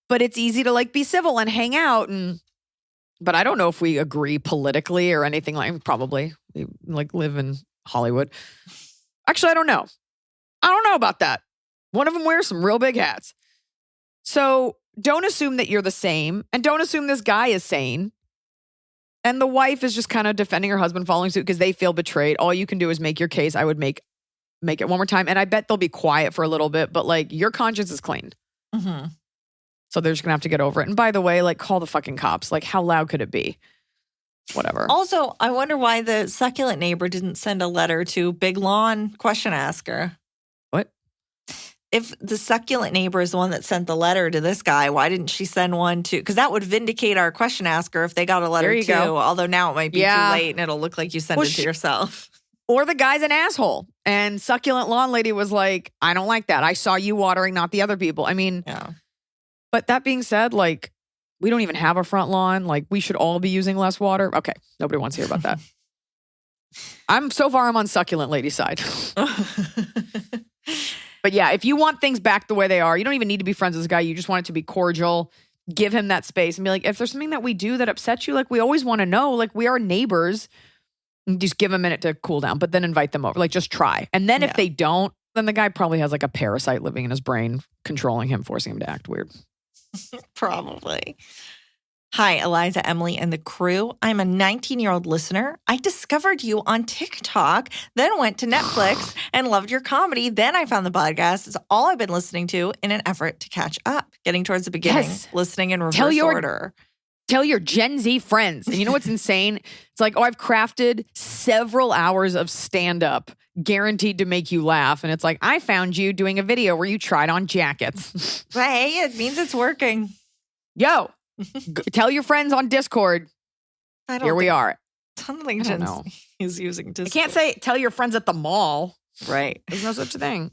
But it's easy to like be civil and hang out. But I don't know if we agree politically or anything like, probably we like live in Hollywood. Actually, I don't know. I don't know about that. One of them wears some real big hats. So don't assume that you're the same, and don't assume this guy is sane. And the wife is just kind of defending her husband following suit because they feel betrayed. All you can do is make your case. I would make it one more time. And I bet they'll be quiet for a little bit, but like, your conscience is clean. Mm-hmm. So they're just gonna have to get over it. And by the way, like, call the fucking cops. Like, how loud could it be? Whatever. Also, I wonder why the succulent neighbor didn't send a letter to Big Lawn question asker. What? If the succulent neighbor is the one that sent the letter to this guy, why didn't she send one to? Because that would vindicate our question asker if they got a letter too. Go. Although now it might be too late and it'll look like you sent it to yourself. Or the guy's an asshole. And succulent lawn lady was like, I don't like that. I saw you watering, not the other people. I mean, but that being said, like, we don't even have a front lawn. Like, we should all be using less water. Okay. Nobody wants to hear about that. I'm on succulent lady's side. But yeah, if you want things back the way they are, you don't even need to be friends with this guy. You just want it to be cordial. Give him that space and be like, if there's something that we do that upsets you, like, we always want to know, like, we are neighbors. Just give them a minute to cool down, but then invite them over. Like, just try. And then if they don't, then the guy probably has like a parasite living in his brain, controlling him, forcing him to act weird. Probably. Hi, Iliza, Emily, and the crew. I'm a 19-year-old listener. I discovered you on TikTok, then went to Netflix and loved your comedy. Then I found the podcast. It's all I've been listening to in an effort to catch up. Getting towards the beginning, listening in reverse order. Tell your Gen Z friends. And you know what's insane? It's like, I've crafted several hours of stand-up guaranteed to make you laugh. And it's like, I found you doing a video where you tried on jackets. But hey, it means it's working. Yo. Tell your friends on Discord. Here we are. I don't think Gen Z is using Discord. I can't say tell your friends at the mall. Right. There's no such thing.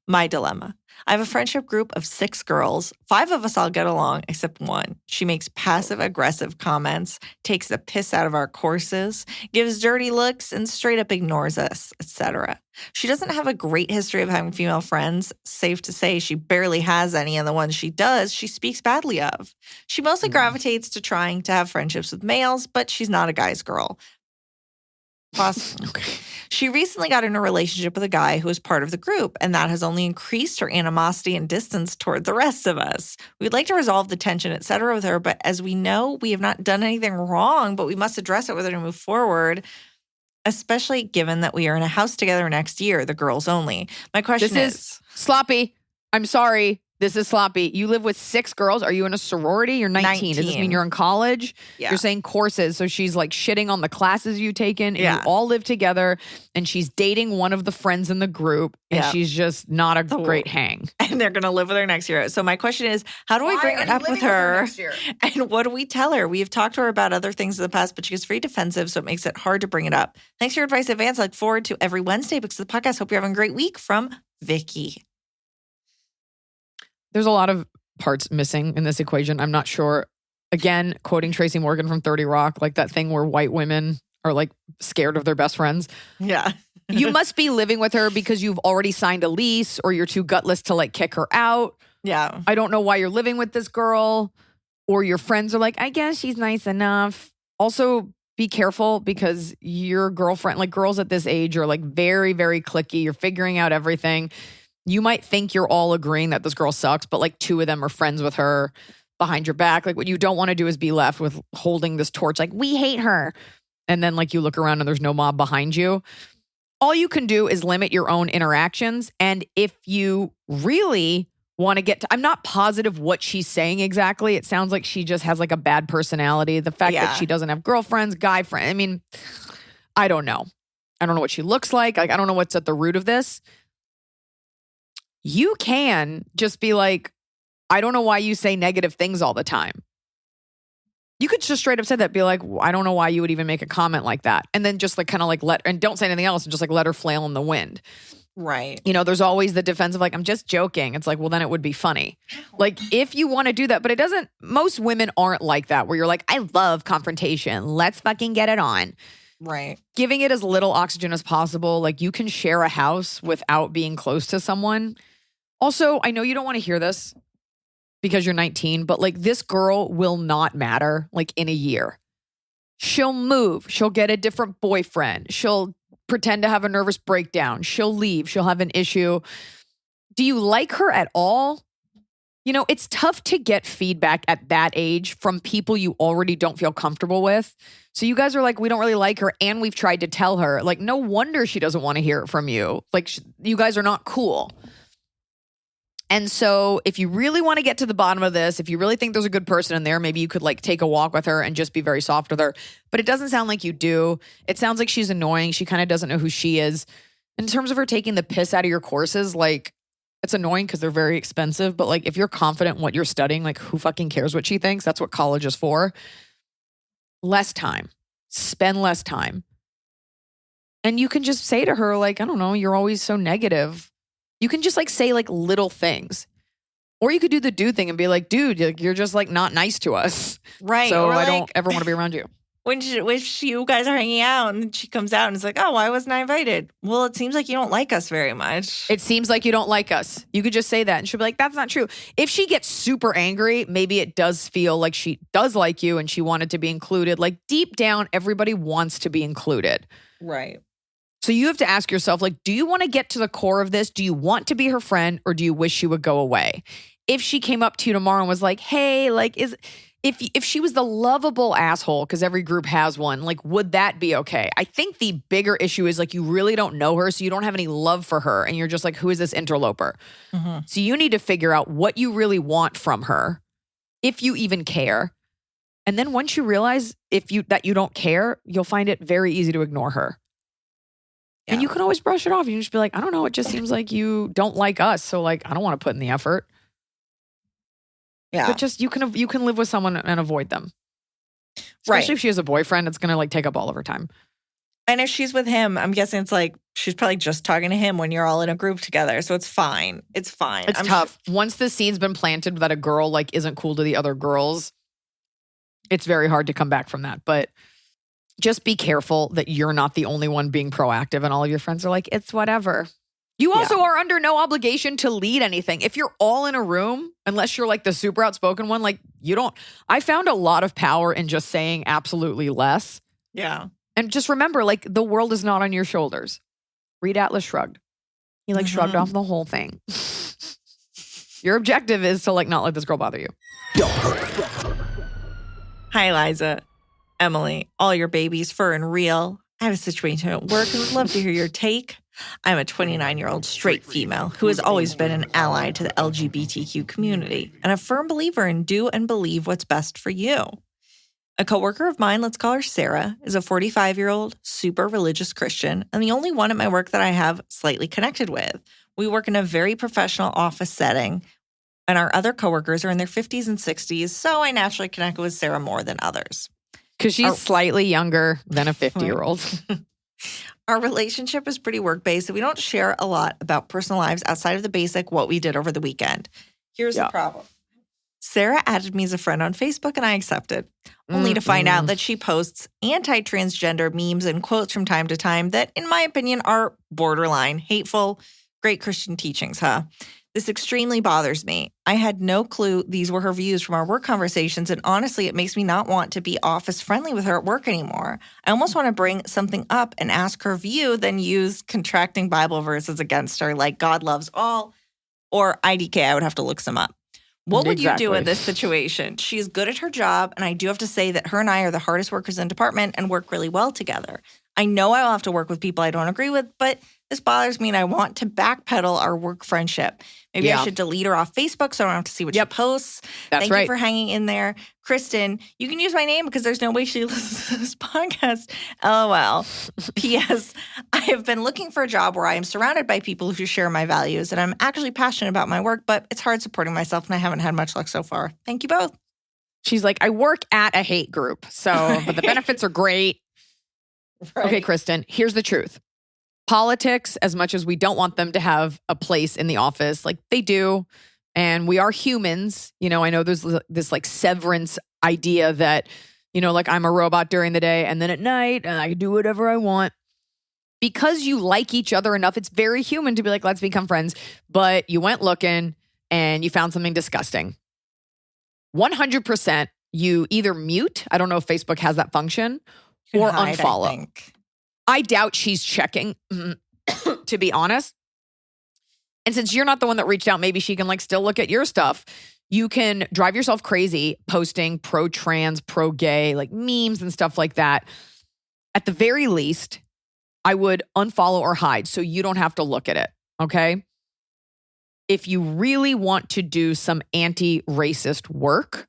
My dilemma. I have a friendship group of 6 girls. 5 of us all get along, except one. She makes passive-aggressive comments, takes the piss out of our courses, gives dirty looks, and straight up ignores us, etc. She doesn't have a great history of having female friends. Safe to say she barely has any, and the ones she does, she speaks badly of. She mostly gravitates to trying to have friendships with males, but she's not a guy's girl. Okay. She recently got in a relationship with a guy who was part of the group, and that has only increased her animosity and distance toward the rest of us. We'd like to resolve the tension, etc. with her, but as we know, we have not done anything wrong, but we must address it with her to move forward, especially given that we are in a house together next year, the girls only. My question is sloppy. I'm sorry. This is sloppy. You live with 6 girls. Are you in a sorority? You're 19. Does this mean you're in college? Yeah. You're saying courses. So she's like shitting on the classes you've taken. And you all live together. And she's dating one of the friends in the group. And she's just not a great hang. And they're going to live with her next year. So my question is, how do we bring it up with her? And what do we tell her? We have talked to her about other things in the past, but she gets very defensive. So it makes it hard to bring it up. Thanks for your advice in advance. I look forward to every Wednesday because of the podcast. Hope you're having a great week. From Vicky. There's a lot of parts missing in this equation. I'm not sure. Again, quoting Tracy Morgan from 30 Rock, like that thing where white women are like scared of their best friends. Yeah. You must be living with her because you've already signed a lease or you're too gutless to like kick her out. Yeah. I don't know why you're living with this girl. Or your friends are like, I guess she's nice enough. Also, be careful because your girlfriend, like girls at this age are like very, very cliquey. You're figuring out everything. You might think you're all agreeing that this girl sucks, but like 2 of them are friends with her behind your back. Like what you don't want to do is be left with holding this torch like, we hate her. And then like you look around and there's no mob behind you. All you can do is limit your own interactions. And if you really want to get to, I'm not positive what she's saying exactly. It sounds like she just has like a bad personality. The fact that she doesn't have girlfriends, guy friends. I mean, I don't know. I don't know what she looks like. Like, I don't know what's at the root of this. You can just be like, I don't know why you say negative things all the time. You could just straight up say that, be like, I don't know why you would even make a comment like that. And then just like kind of like and don't say anything else and just like let her flail in the wind. Right. You know, there's always the defense of like, I'm just joking. It's like, well, then it would be funny. Like if you want to do that, but it doesn't, most women aren't like that where you're like, I love confrontation. Let's fucking get it on. Right. Giving it as little oxygen as possible. Like you can share a house without being close to someone. Also, I know you don't want to hear this because you're 19, but like this girl will not matter like in a year. She'll move. She'll get a different boyfriend. She'll pretend to have a nervous breakdown. She'll leave. She'll have an issue. Do you like her at all? You know, it's tough to get feedback at that age from people you already don't feel comfortable with. So you guys are like, we don't really like her. And we've tried to tell her. Like, no wonder she doesn't want to hear it from you. Like, you guys are not cool. And so if you really want to get to the bottom of this, if you really think there's a good person in there, maybe you could like take a walk with her and just be very soft with her. But it doesn't sound like you do. It sounds like she's annoying. She kind of doesn't know who she is. In terms of her taking the piss out of your courses, like it's annoying because they're very expensive. But like if you're confident in what you're studying, like who fucking cares what she thinks? That's what college is for. Less time. Spend less time. And you can just say to her like, I don't know, you're always so negative. You can just like say like little things. Or you could do the dude thing and be like, dude, you're just like not nice to us. Right. So or I like, don't ever want to be around you. When you guys are hanging out and she comes out and is like, oh, why wasn't I invited? Well, it seems like you don't like us very much. It seems like you don't like us. You could just say that and she'll be like, that's not true. If she gets super angry, maybe it does feel like she does like you and she wanted to be included. Like deep down, everybody wants to be included. Right. So you have to ask yourself, like, do you want to get to the core of this? Do you want to be her friend or do you wish she would go away? If she came up to you tomorrow and was like, hey, like, if she was the lovable asshole, because every group has one, like, would that be okay? I think the bigger issue is like you really don't know her, so you don't have any love for her. And you're just like, who is this interloper? Mm-hmm. So you need to figure out what you really want from her, if you even care. And then once you realize that you don't care, you'll find it very easy to ignore her. Yeah. And you can always brush it off. You can just be like, I don't know. It just seems like you don't like us. So like, I don't want to put in the effort. Yeah. But just, you can live with someone and avoid them. Especially if she has a boyfriend, it's going to like take up all of her time. And if she's with him, I'm guessing it's like, she's probably just talking to him when you're all in a group together. So it's fine. It's fine. It's tough. Once the seed's been planted that a girl like isn't cool to the other girls, it's very hard to come back from that. But just be careful that you're not the only one being proactive and all of your friends are like, it's whatever. You also are under no obligation to lead anything. If you're all in a room, unless you're like the super outspoken one, like you don't. I found a lot of power in just saying absolutely less. Yeah. And just remember, like the world is not on your shoulders. Read Atlas Shrugged. He like shrugged off the whole thing. Your objective is to like not let this girl bother you. Hi, Iliza. Emily, all your babies, fur and real. I have a situation at work and would love to hear your take. I'm a 29-year-old straight female who has always been an ally to the LGBTQ community and a firm believer in do and believe what's best for you. A coworker of mine, let's call her Sarah, is a 45-year-old super religious Christian and the only one at my work that I have slightly connected with. We work in a very professional office setting, and our other coworkers are in their 50s and 60s, so I naturally connect with Sarah more than others. Because she's slightly younger than a 50-year-old. Our relationship is pretty work-based, so we don't share a lot about personal lives outside of the basic what we did over the weekend. Here's the problem. Sarah added me as a friend on Facebook and I accepted, only to find out that she posts anti-transgender memes and quotes from time to time that, in my opinion, are borderline hateful. Great Christian teachings, huh? This extremely bothers me. I had no clue these were her views from our work conversations, and honestly, it makes me not want to be office friendly with her at work anymore. I almost want to bring something up and ask her view, then use contracting Bible verses against her, like God loves all, or IDK. I would have to look some up. What would you do in this situation? She's good at her job, and I do have to say that her and I are the hardest workers in the department and work really well together. I know I will have to work with people I don't agree with, but this bothers me, and I want to backpedal our work friendship. Maybe I should delete her off Facebook so I don't have to see what she posts. Thank you for hanging in there. Kristen, you can use my name because there's no way she listens to this podcast. LOL. P.S. I have been looking for a job where I am surrounded by people who share my values, and I'm actually passionate about my work, but it's hard supporting myself, and I haven't had much luck so far. Thank you both. She's like, I work at a hate group, but the benefits are great. Right. Okay, Kristen, here's the truth. Politics, as much as we don't want them to have a place in the office, like they do, and we are humans. You know, I know there's this like severance idea that, you know, like I'm a robot during the day and then at night and I can do whatever I want. Because you like each other enough, it's very human to be like, let's become friends. But you went looking and you found something disgusting. 100% you either mute, I don't know if Facebook has that function, or unfollow. I doubt she's checking, to be honest. And since you're not the one that reached out, maybe she can like still look at your stuff. You can drive yourself crazy posting pro-trans, pro-gay, like memes and stuff like that. At the very least, I would unfollow or hide so you don't have to look at it, okay? If you really want to do some anti-racist work.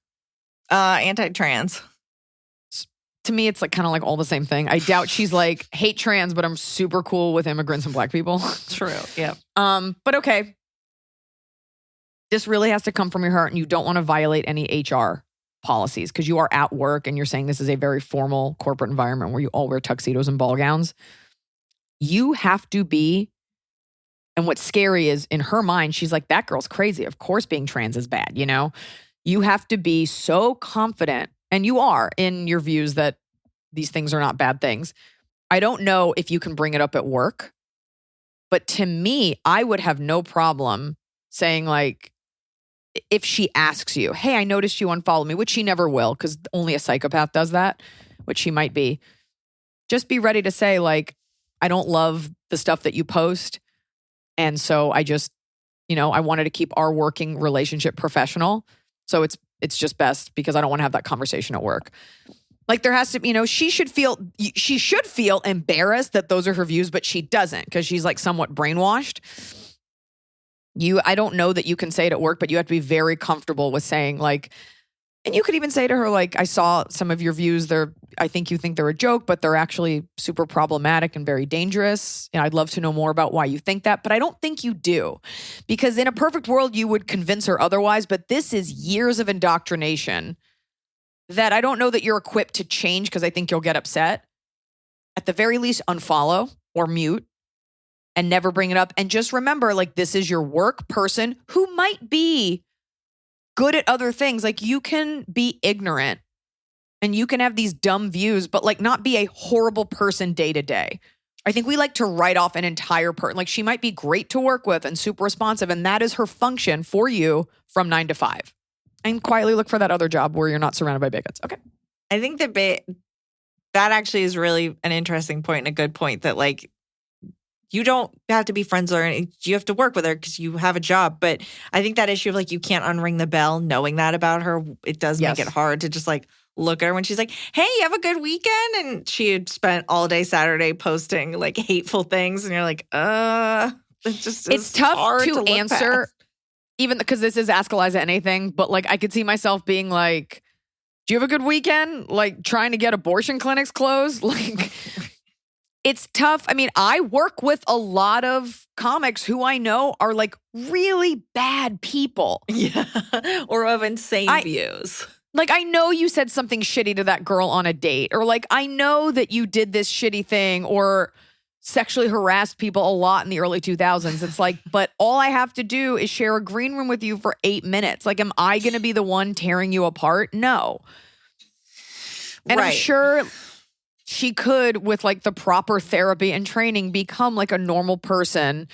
Anti-trans. To me, it's like kind of like all the same thing. I doubt she's like, hate trans, but I'm super cool with immigrants and black people. True. Yeah. But okay. This really has to come from your heart, and you don't want to violate any HR policies because you are at work and you're saying this is a very formal corporate environment where you all wear tuxedos and ball gowns. You have to be, and what's scary is in her mind, she's like, that girl's crazy. Of course being trans is bad, you know? You have to be so confident, and you are in your views that these things are not bad things. I don't know if you can bring it up at work, but to me, I would have no problem saying like, if she asks you, hey, I noticed you unfollowed me, which she never will because only a psychopath does that, which she might be. Just be ready to say like, I don't love the stuff that you post. And so I just, you know, I wanted to keep our working relationship professional. So it's just best because I don't want to have that conversation at work. Like there has to be, you know, she should feel embarrassed that those are her views, but she doesn't because she's like somewhat brainwashed. I don't know that you can say it at work, but you have to be very comfortable with saying like, and you could even say to her, like, I saw some of your views. I think you think they're a joke, but they're actually super problematic and very dangerous. And I'd love to know more about why you think that, but I don't think you do. Because in a perfect world, you would convince her otherwise, but this is years of indoctrination that I don't know that you're equipped to change because I think you'll get upset. At the very least, unfollow or mute and never bring it up. And just remember, like, this is your work person who might be good at other things. Like you can be ignorant and you can have these dumb views, but like not be a horrible person day to day. I think we like to write off an entire person. Like she might be great to work with and super responsive, and that is her function for you from 9 to 5. And quietly look for that other job where you're not surrounded by bigots. Okay. I think that actually is really an interesting point and a good point that like, you don't have to be friends with her. You have to work with her because you have a job. But I think that issue of like, you can't unring the bell knowing that about her, it does make it hard to just like look at her when she's like, hey, you have a good weekend? And she had spent all day Saturday posting like hateful things. And you're like, it's tough to answer even because this is Ask Iliza Anything. But like, I could see myself being like, do you have a good weekend? Like trying to get abortion clinics closed? Like... It's tough. I mean, I work with a lot of comics who I know are like really bad people. Yeah. Or of insane views. Like, I know you said something shitty to that girl on a date, or like, I know that you did this shitty thing, or sexually harassed people a lot in the early 2000s. It's like, but all I have to do is share a green room with you for 8 minutes. Like, am I going to be the one tearing you apart? No. And I'm sure she could, with like the proper therapy and training, become like a normal person.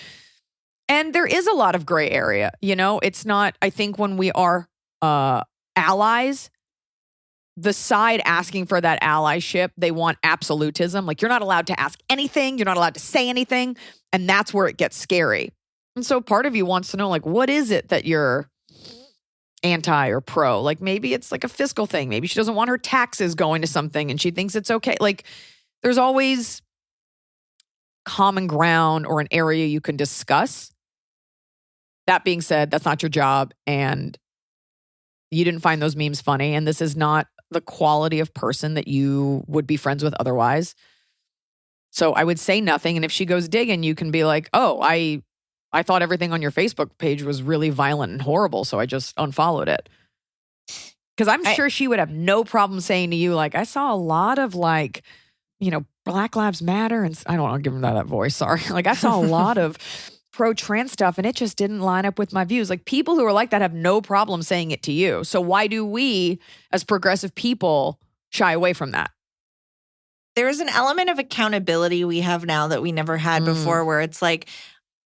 And there is a lot of gray area, it's not, I think when we are allies, the side asking for that allyship, they want absolutism. Like, you're not allowed to ask anything. You're not allowed to say anything. And that's where it gets scary. And so part of you wants to know, like, what is it that you're anti or pro? Like, maybe it's like a fiscal thing. Maybe she doesn't want her taxes going to something and she thinks it's okay. Like, there's always common ground or an area you can discuss. That being said, that's not your job. And you didn't find those memes funny. And this is not the quality of person that you would be friends with otherwise. So I would say nothing. And if she goes digging, you can be like, oh, I thought everything on your Facebook page was really violent and horrible, so I just unfollowed it. Because I'm sure she would have no problem saying to you, like, I saw a lot of like, Black Lives Matter. And I don't want to give him that voice. Sorry. Like, I saw a lot of pro-trans stuff and it just didn't line up with my views. Like, people who are like that have no problem saying it to you. So why do we as progressive people shy away from that? There is an element of accountability we have now that we never had before, where it's like,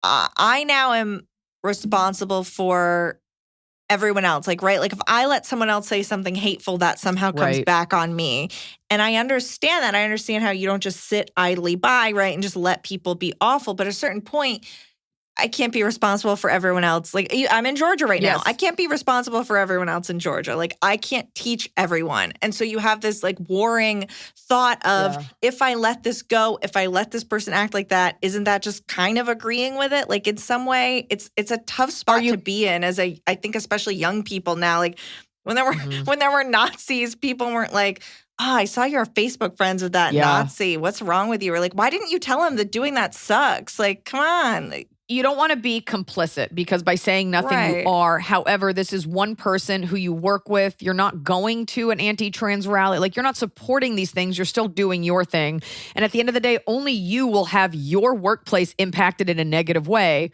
I now am responsible for everyone else. Like, right? Like, if I let someone else say something hateful, that somehow comes back on me. And I understand that. I understand how you don't just sit idly by, right, and just let people be awful. But at a certain point, I can't be responsible for everyone else. Like, I'm in Georgia right now. I can't be responsible for everyone else in Georgia. Like, I can't teach everyone. And so you have this like warring thought of, if I let this go, if I let this person act like that, isn't that just kind of agreeing with it? Like, in some way, it's a tough spot to be in as I think especially young people now. Like, when there were Nazis, people weren't like, oh, I saw you're Facebook friends with that Nazi. What's wrong with you? Or like, why didn't you tell him that doing that sucks? Like, come on. Like, you don't want to be complicit because by saying nothing, you are. However, this is one person who you work with. You're not going to an anti-trans rally. Like, you're not supporting these things. You're still doing your thing. And at the end of the day, only you will have your workplace impacted in a negative way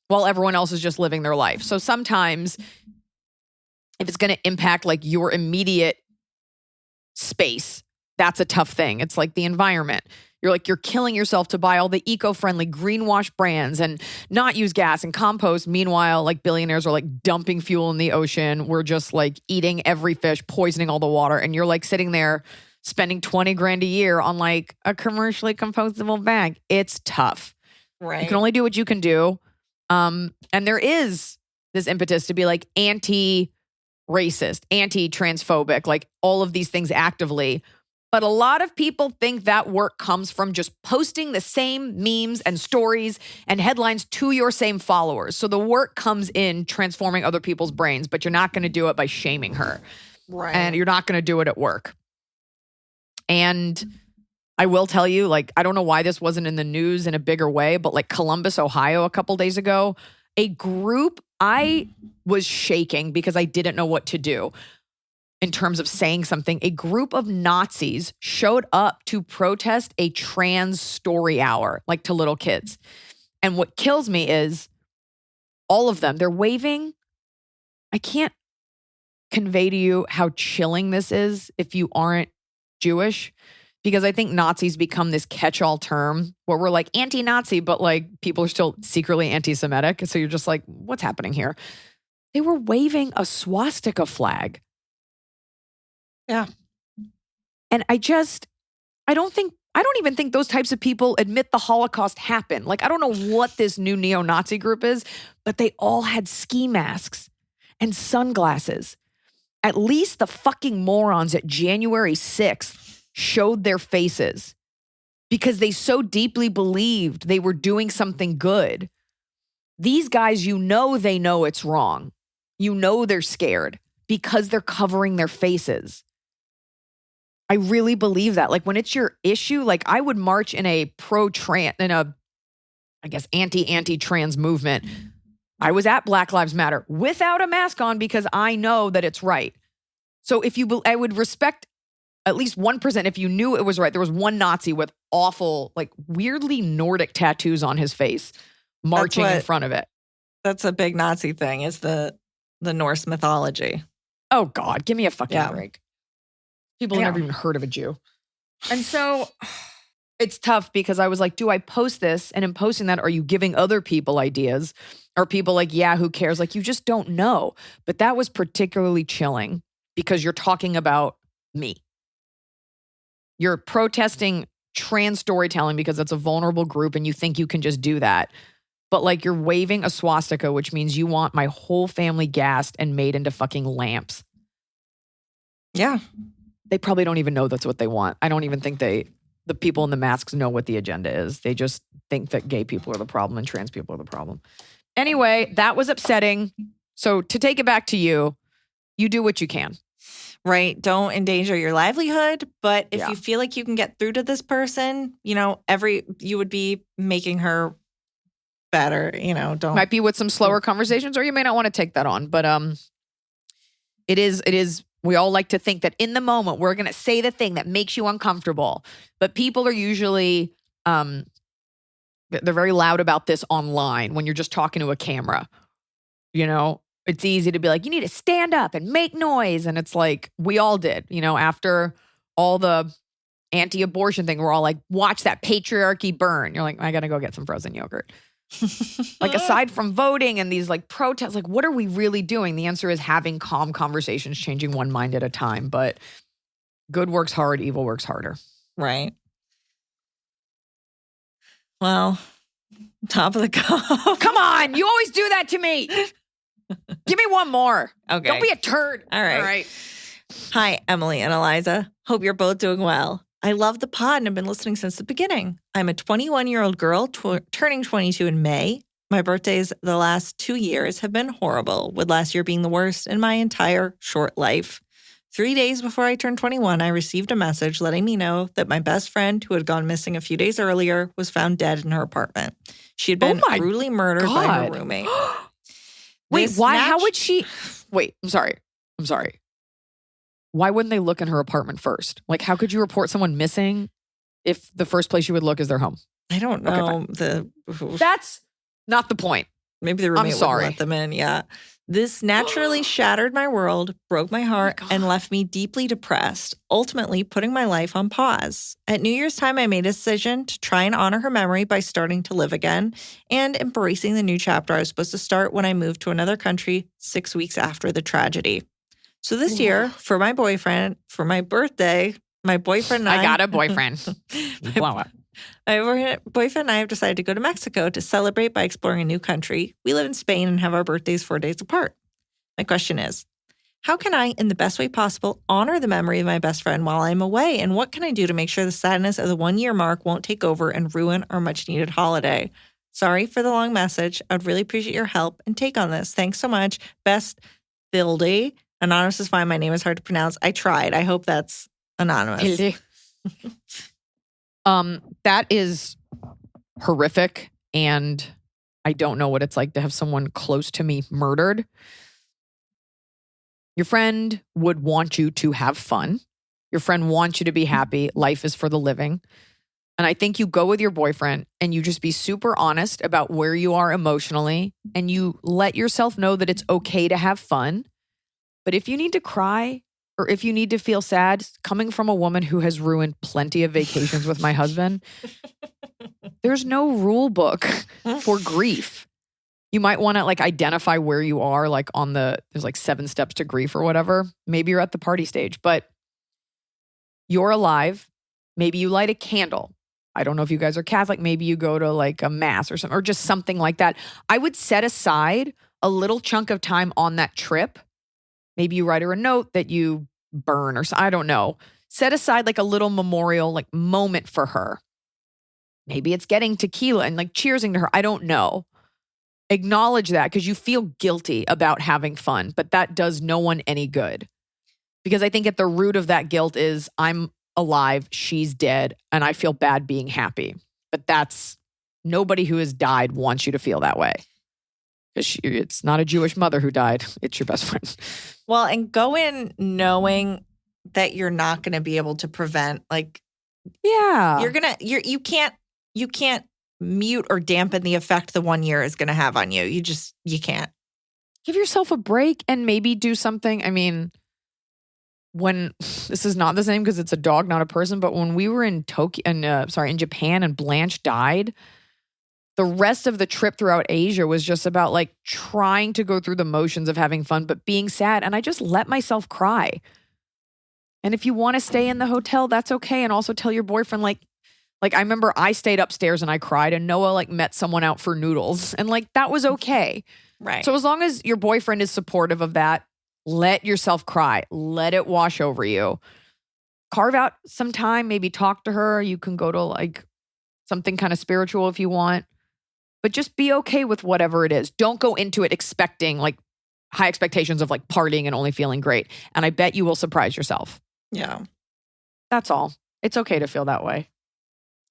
while everyone else is just living their life. So sometimes if it's going to impact like your immediate space, that's a tough thing. It's like the environment. You're killing yourself to buy all the eco-friendly greenwash brands and not use gas and compost. Meanwhile, like billionaires are like dumping fuel in the ocean. We're just like eating every fish, poisoning all the water. And you're like sitting there spending $20,000 a year on like a commercially compostable bag. It's tough. Right. You can only do what you can do. And there is this impetus to be like anti-racist, anti-transphobic, like all of these things actively. But a lot of people think that work comes from just posting the same memes and stories and headlines to your same followers. So the work comes in transforming other people's brains, but you're not going to do it by shaming her. Right. And you're not going to do it at work. And I will tell you, like, I don't know why this wasn't in the news in a bigger way, but like Columbus, Ohio, a couple days ago, a group, I was shaking because I didn't know what to do. In terms of saying something, a group of Nazis showed up to protest a trans story hour, like to little kids. And what kills me is all of them, they're waving. I can't convey to you how chilling this is if you aren't Jewish, because I think Nazis become this catch-all term where we're like anti-Nazi, but like people are still secretly anti-Semitic. So you're just like, what's happening here? They were waving a swastika flag. Yeah. And I don't even think those types of people admit the Holocaust happened. Like, I don't know what this new neo-Nazi group is, but they all had ski masks and sunglasses. At least the fucking morons at January 6th showed their faces because they so deeply believed they were doing something good. These guys, they know it's wrong. They're scared because they're covering their faces. I really believe that. Like, when it's your issue, like I would march in a anti-trans movement. I was at Black Lives Matter without a mask on because I know that it's right. So I would respect at least 1%, if you knew it was right, there was one Nazi with awful, like weirdly Nordic tattoos on his face marching in front of it. That's a big Nazi thing, is the Norse mythology. Oh, God, give me a fucking break. People have never even heard of a Jew. And so it's tough because I was like, do I post this? And in posting that, are you giving other people ideas? Are people like, yeah, who cares? Like, you just don't know. But that was particularly chilling because you're talking about me. You're protesting trans storytelling because it's a vulnerable group and you think you can just do that. But like you're waving a swastika, which means you want my whole family gassed and made into fucking lamps. Yeah. They probably don't even know that's what they want. I don't even think the people in the masks know what the agenda is. They just think that gay people are the problem and trans people are the problem. Anyway, that was upsetting. So to take it back to you, you do what you can. Right. Don't endanger your livelihood. But if you feel like you can get through to this person, you would be making her better, don't. Might be with some slower conversations, or you may not want to take that on. But it is, we all like to think that in the moment we're going to say the thing that makes you uncomfortable. But people are usually, they're very loud about this online when you're just talking to a camera. It's easy to be like, you need to stand up and make noise. And it's like, we all did, after all the anti-abortion thing, we're all like, watch that patriarchy burn. You're like, I got to go get some frozen yogurt. Like, aside from voting and these like protests, like, what are we really doing? The answer is having calm conversations, changing one mind at a time. But good works hard, evil works harder. Right. Well, top of the cup. Come on. You always do that to me. Give me one more. Okay. Don't be a turd. All right. Hi, Emily and Iliza. Hope you're both doing well. I love the pod and have been listening since the beginning. I'm a 21-year-old girl turning 22 in May. My birthdays the last 2 years have been horrible, with last year being the worst in my entire short life. 3 days before I turned 21, I received a message letting me know that my best friend, who had gone missing a few days earlier, was found dead in her apartment. She had been brutally murdered by her roommate. Wait, why? How would she? Wait, I'm sorry. Why wouldn't they look in her apartment first? Like, how could you report someone missing if the first place you would look is their home? I don't know. That's not the point. Maybe the roommate wouldn't let them in. Yeah. This naturally shattered my world, broke my heart, and left me deeply depressed, ultimately putting my life on pause. At New Year's time, I made a decision to try and honor her memory by starting to live again and embracing the new chapter I was supposed to start when I moved to another country 6 weeks after the tragedy. So this year, for my boyfriend, for my birthday, my boyfriend and I got a boyfriend. My boyfriend and I have decided to go to Mexico to celebrate by exploring a new country. We live in Spain and have our birthdays 4 days apart. My question is, how can I, in the best way possible, honor the memory of my best friend while I'm away? And what can I do to make sure the sadness of the 1 year mark won't take over and ruin our much needed holiday? Sorry for the long message. I'd really appreciate your help and take on this. Thanks so much. Best, Bildy. Anonymous is fine. My name is hard to pronounce. I tried. I hope that's anonymous. That is horrific, and I don't know what it's like to have someone close to me murdered. Your friend would want you to have fun. Your friend wants you to be happy. Life is for the living. And I think you go with your boyfriend and you just be super honest about where you are emotionally, and you let yourself know that it's okay to have fun. But if you need to cry, or if you need to feel sad, coming from a woman who has ruined plenty of vacations with my husband, there's no rule book for grief. You might want to like identify where you are, like there's like 7 steps to grief or whatever. Maybe you're at the party stage, but you're alive. Maybe you light a candle. I don't know if you guys are Catholic. Maybe you go to like a mass or something, or just something like that. I would set aside a little chunk of time on that trip. Maybe you write her a note that you burn, or I don't know. Set aside like a little memorial like moment for her. Maybe it's getting tequila and like cheersing to her. I don't know. Acknowledge that, because you feel guilty about having fun, but that does no one any good. Because I think at the root of that guilt is I'm alive, she's dead, and I feel bad being happy. But that's nobody who has died wants you to feel that way. Because it's not a Jewish mother who died. It's your best friend. Well, and go in knowing that you're not going to be able to prevent. Like, Yeah. you can't mute or dampen the effect the 1 year is going to have on you. You can't. Give yourself a break and maybe do something. I mean, when this is not the same because it's a dog, not a person, but when we were in in Japan and Blanche died, the rest of the trip throughout Asia was just about like trying to go through the motions of having fun, but being sad. And I just let myself cry. And if you want to stay in the hotel, that's okay. And also tell your boyfriend, like I remember I stayed upstairs and I cried, and Noah like met someone out for noodles, and like that was okay. Right. So as long as your boyfriend is supportive of that, let yourself cry. Let it wash over you. Carve out some time, maybe talk to her. You can go to like something kind of spiritual if you want. But just be okay with whatever it is. Don't go into it expecting like high expectations of like partying and only feeling great. And I bet you will surprise yourself. Yeah. That's all. It's okay to feel that way.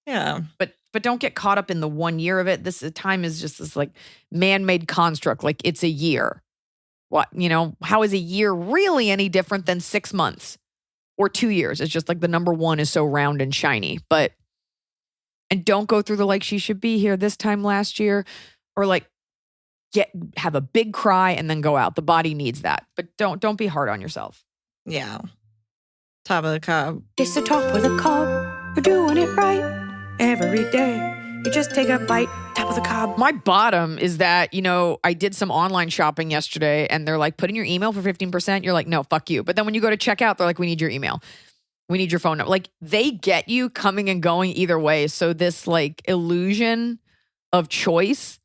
Yeah. But don't get caught up in the 1 year of it. This time is just this like man-made construct. Like it's a year. What, how is a year really any different than 6 months or 2 years? It's just like the number one is so round and shiny. And don't go through the like she should be here this time last year, or like have a big cry and then go out. The body needs that. But don't be hard on yourself. Yeah. Top of the cob. It's the top of the cob. You're doing it right every day. You just take a bite, top of the cob. My bottom is that, I did some online shopping yesterday and they're like, put in your email for 15%. You're like, no, fuck you. But then when you go to check out, they're like, we need your email. We need your phone number. Like they get you coming and going either way. So this like illusion of choice,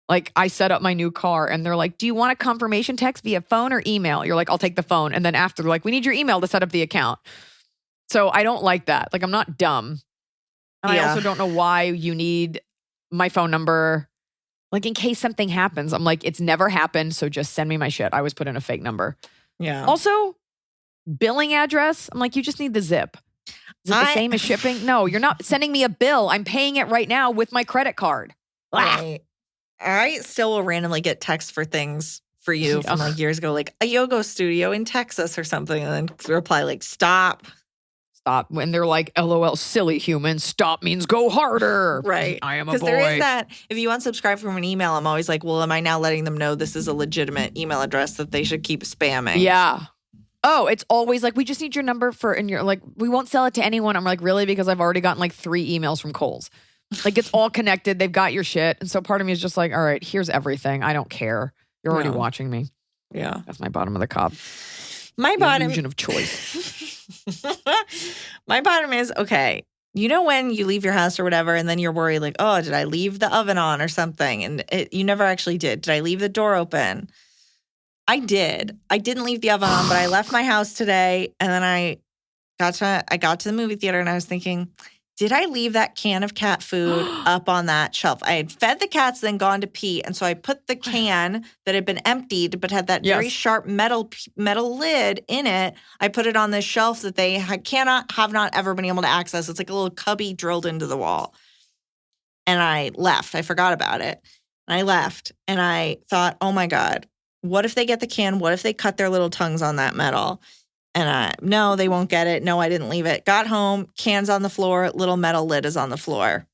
like I set up my new car and they're like, do you want a confirmation text via phone or email? You're like, I'll take the phone. And then after they're like, we need your email to set up the account. So I don't like that. Like I'm not dumb. And I also don't know why you need my phone number. Like in case something happens, I'm like, it's never happened. So just send me my shit. I always put in a fake number. Yeah. Also, billing address. I'm like, you just need the zip. Is it the same as shipping? No, you're not sending me a bill. I'm paying it right now with my credit card. Right. I still will randomly get texts for things for you from like years ago, like a yoga studio in Texas or something. And then reply like, stop. When they're like, LOL, silly human, stop means go harder. Right. I am a boy. Because there is that, if you unsubscribe from an email, I'm always like, well, am I now letting them know this is a legitimate email address that they should keep spamming? Yeah. Oh, it's always like, we just need your number and you're like, we won't sell it to anyone. I'm like, really? Because I've already gotten like 3 emails from Kohl's. Like it's all connected. They've got your shit. And so part of me is just like, all right, here's everything. I don't care. You're already watching me. Yeah. That's my bottom of the cob. My bottom. Illusion of choice. My bottom is, okay, when you leave your house or whatever, and then you're worried like, oh, did I leave the oven on or something? And you never actually did. Did I leave the door open? I did. I didn't leave the oven on, but I left my house today. And then I got to the movie theater and I was thinking, did I leave that can of cat food up on that shelf? I had fed the cats, then gone to pee. And so I put the can that had been emptied but had that very sharp metal lid in it. I put it on this shelf that they have not ever been able to access. It's like a little cubby drilled into the wall. And I left. I forgot about it. And I left. And I thought, oh my God, what if they get the can? What if they cut their little tongues on that metal? And no, they won't get it. No, I didn't leave it. Got home, can's on the floor, little metal lid is on the floor.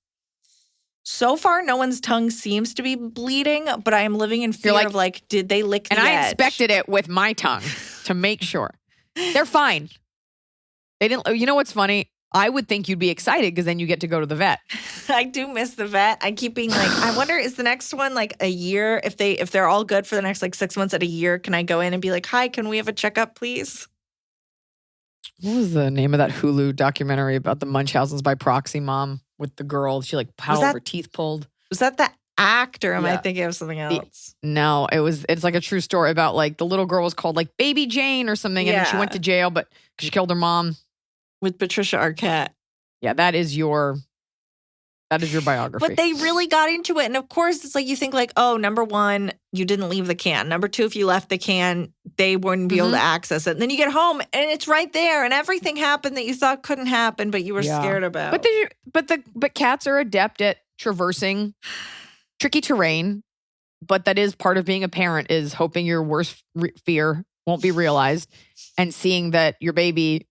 So far, no one's tongue seems to be bleeding, but I am living in fear of like, did they lick the edge? And I inspected it with my tongue to make sure. They're fine. They didn't. You know what's funny? I would think you'd be excited because then you get to go to the vet. I do miss the vet. I keep being like, I wonder, is the next one like a year? If they're all good for the next like 6 months at a year, can I go in and be like, hi, can we have a checkup, please? What was the name of that Hulu documentary about the Munchausen's by proxy mom with the girl? She like had all her teeth pulled. Was that the act, or am I thinking of something else? No, it's like a true story about like the little girl was called like Baby Jane or something, and then she went to jail, but because she killed her mom. With Patricia Arquette. Yeah, that is your biography. But they really got into it. And of course, it's like you think like, oh, number one, you didn't leave the can. Number two, if you left the can, they wouldn't be able to access it. And then you get home and it's right there. And everything happened that you thought couldn't happen, but you were scared about. But cats are adept at traversing tricky terrain. But that is part of being a parent, is hoping your worst fear won't be realized, and seeing that your baby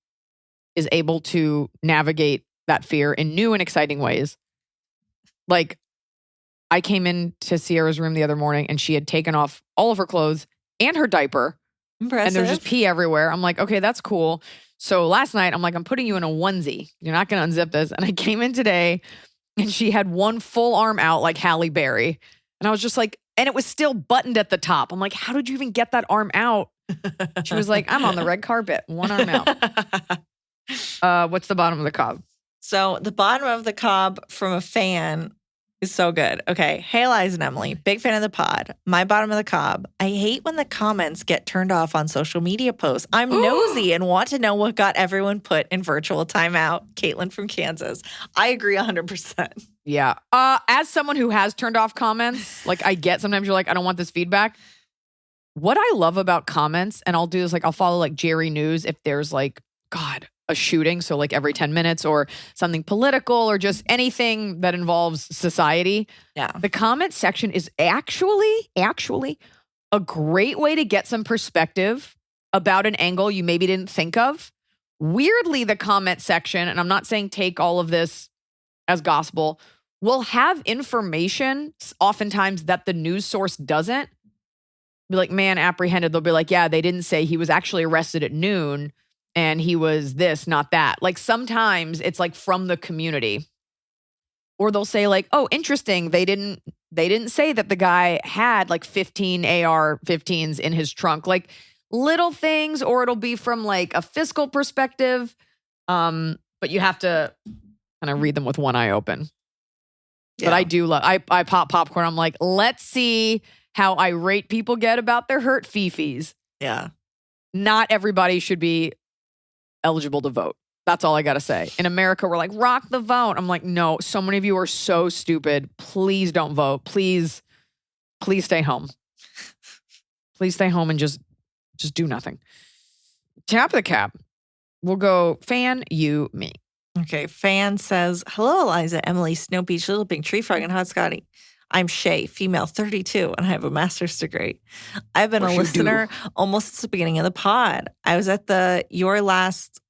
is able to navigate that fear in new and exciting ways. Like, I came into Sierra's room the other morning and she had taken off all of her clothes and her diaper. Impressive. And there's just pee everywhere. I'm like, okay, that's cool. So last night, I'm like, I'm putting you in a onesie. You're not going to unzip this. And I came in today and she had one full arm out like Halle Berry. And I was just like, and it was still buttoned at the top. I'm like, how did you even get that arm out? She was like, I'm on the red carpet, one arm out. What's the bottom of the cob? So the bottom of the cob from a fan is so good. Okay. Hey, Iliza and Emily. Big fan of the pod. My bottom of the cob. I hate when the comments get turned off on social media posts. I'm nosy and want to know what got everyone put in virtual timeout. Caitlin from Kansas. I agree 100%. Yeah. As someone who has turned off comments, like I get sometimes you're like, I don't want this feedback. What I love about comments, and I'll do this, like I'll follow like Jerry News if there's like, God, a shooting. So like every 10 minutes or something political or just anything that involves society. Yeah. The comment section is actually a great way to get some perspective about an angle you maybe didn't think of. Weirdly, the comment section, and I'm not saying take all of this as gospel, will have information oftentimes that the news source doesn't. Be like, man, apprehended. They'll be like, yeah, they didn't say he was actually arrested at noon. And he was this, not that. Like sometimes it's like from the community. Or they'll say like, oh, interesting. They didn't say that the guy had like 15 AR-15s in his trunk. Like little things, or it'll be from like a fiscal perspective. But you have to kind of read them with one eye open. Yeah. But I do love, I pop popcorn. I'm like, let's see how irate people get about their hurt fifis. Yeah. Not everybody should be eligible to vote. That's all I got to say. In America, we're like, rock the vote. I'm like, no, so many of you are so stupid. Please don't vote. Please stay home. Please stay home and just do nothing. Tap the cap. We'll go fan, you, me. Okay. Fan says, hello, Iliza, Emily, Snow Beach, Little Pink, Tree Frog, and Hot Scotty. I'm Shay, female, 32, and I have a master's degree. I've been a listener almost since the beginning of the pod. I was at the Your Last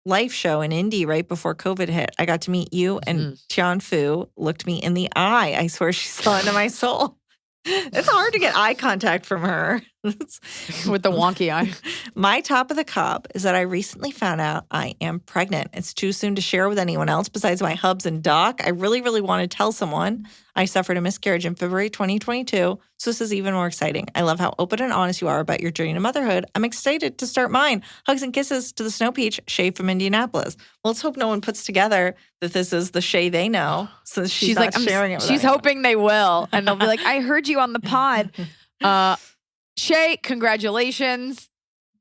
Life show in Indy right before COVID hit. I got to meet you, and Tian Fu looked me in the eye. I swear she saw into my soul. It's hard to get eye contact from her. With the wonky eye. My top of the cob is that I recently found out I am pregnant. It's too soon to share with anyone else besides my hubs and doc. I really, really want to tell someone. I suffered a miscarriage in February 2022, so this is even more exciting. I love how open and honest you are about your journey to motherhood. I'm excited to start mine. Hugs and kisses to the Snow Peach, Shay from Indianapolis. Well, let's hope no one puts together that this is the Shay they know, since she's not like, sharing it with she's anyone. hoping they will, and they'll be like, I heard you on the pod. Shay, congratulations.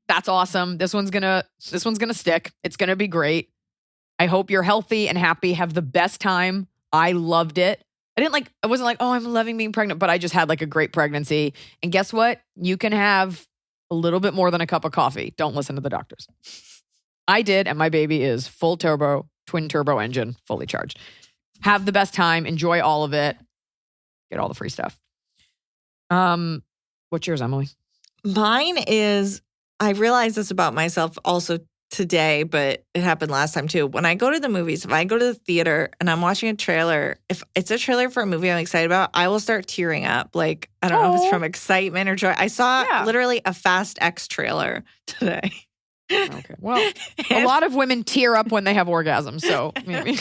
That's awesome. This one's gonna stick. It's gonna be great. I hope you're healthy and happy. Have the best time. I loved it. I wasn't like, oh, I'm loving being pregnant, but I just had like a great pregnancy. And guess what? You can have a little bit more than a cup of coffee. Don't listen to the doctors. I did, and my baby is full turbo, twin turbo engine, fully charged. Have the best time. Enjoy all of it. Get all the free stuff. What's yours, Emily? Mine is, I realized this about myself also today, but it happened last time too. When I go to the movies, if I go to the theater and I'm watching a trailer, if it's a trailer for a movie I'm excited about, I will start tearing up. Like, I don't know if it's from excitement or joy. I saw literally a Fast X trailer today. Okay. Well, a lot of women tear up when they have orgasms, so maybe.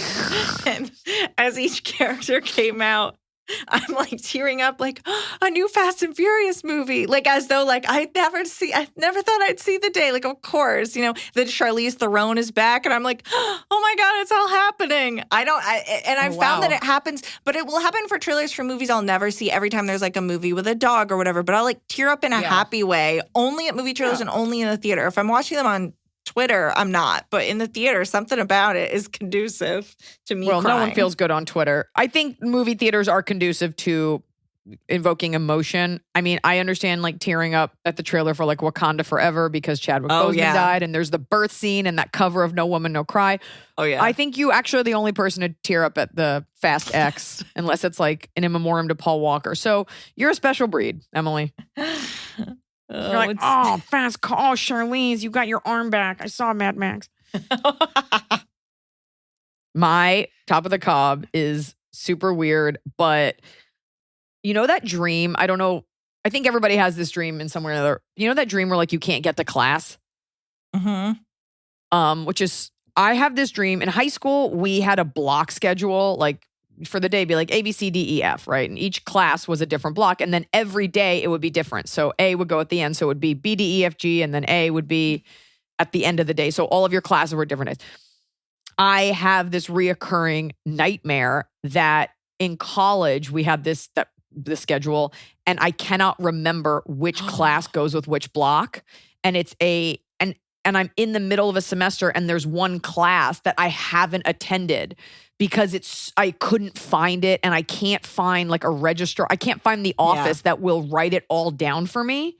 And as each character came out, I'm like tearing up, like a new Fast and Furious movie, like as though like I never thought I'd see the day. Like, of course, you know, that Charlize Theron is back, and I'm like, oh my God, it's all happening. I've found that it happens, but it will happen for trailers for movies I'll never see. Every time there's like a movie with a dog or whatever, but I'll like tear up in a happy way, only at movie trailers and only in the theater. If I'm watching them on Twitter, I'm not, but in the theater, something about it is conducive to me crying. No one feels good on Twitter. I think movie theaters are conducive to invoking emotion. I mean, I understand like tearing up at the trailer for like Wakanda Forever because Chadwick Boseman died, and there's the birth scene and that cover of No Woman, No Cry. Oh yeah. I think you actually are the only person to tear up at the Fast X unless it's like an in memoriam to Paul Walker. So you're a special breed, Emily. You're like, oh, fast car. Oh, Charlize, you got your arm back. I saw Mad Max. My top of the cob is super weird, but you know that dream? I don't know. I think everybody has this dream in somewhere or another. You know that dream where like you can't get to class? Which is, I have this dream. In high school, we had a block schedule, like for the day, be like A, B, C, D, E, F, right? And each class was a different block. And then every day it would be different. So A would go at the end. So it would be B, D, E, F, G. And then A would be at the end of the day. So all of your classes were different days. I have this reoccurring nightmare that in college we had the schedule, and I cannot remember which class goes with which block. And it's and I'm in the middle of a semester, and there's one class that I haven't attended because I couldn't find it, and I can't find like a registrar. I can't find the office that will write it all down for me.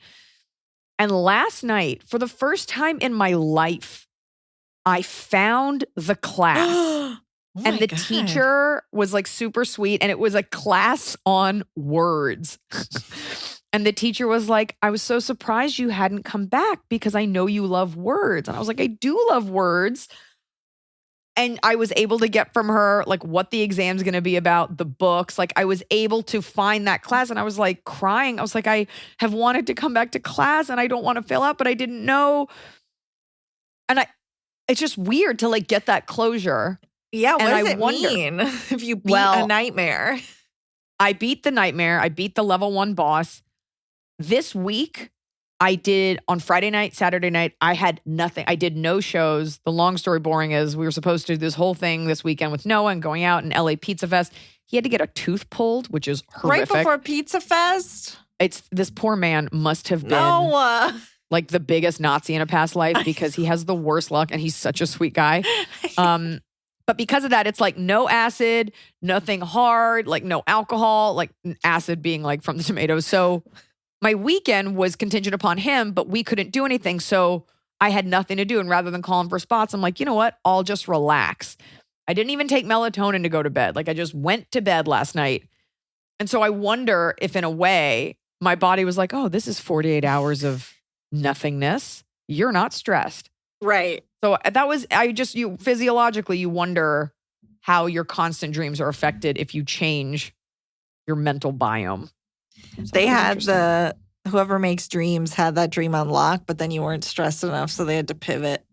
And last night, for the first time in my life, I found the class. And the teacher was like super sweet, and it was a class on words. And the teacher was like, I was so surprised you hadn't come back because I know you love words. And I was like, I do love words. And I was able to get from her like what the exam's going to be about, the books. Like I was able to find that class, and I was like crying. I was like, I have wanted to come back to class and I don't want to fail out, but I didn't know. And it's just weird to like get that closure. Yeah, what does it mean if you beat a nightmare? I beat the nightmare. I beat the level 1 boss. This week, I did on Friday night, Saturday night, I had nothing. I did no shows. The long story boring is we were supposed to do this whole thing this weekend with Noah and going out in LA Pizza Fest. He had to get a tooth pulled, which is horrific. Right before Pizza Fest? This poor man must have been like the biggest Nazi in a past life because he has the worst luck and he's such a sweet guy. But because of that, it's like no acid, nothing hard, like no alcohol, like acid being like from the tomatoes. So my weekend was contingent upon him, but we couldn't do anything. So I had nothing to do. And rather than calling for spots, I'm like, you know what? I'll just relax. I didn't even take melatonin to go to bed. Like I just went to bed last night. And so I wonder if in a way my body was like, oh, this is 48 hours of nothingness. You're not stressed. Right. So that was, physiologically, you wonder how your constant dreams are affected if you change your mental biome. So they had whoever makes dreams had that dream on lock, but then you weren't stressed enough, so they had to pivot.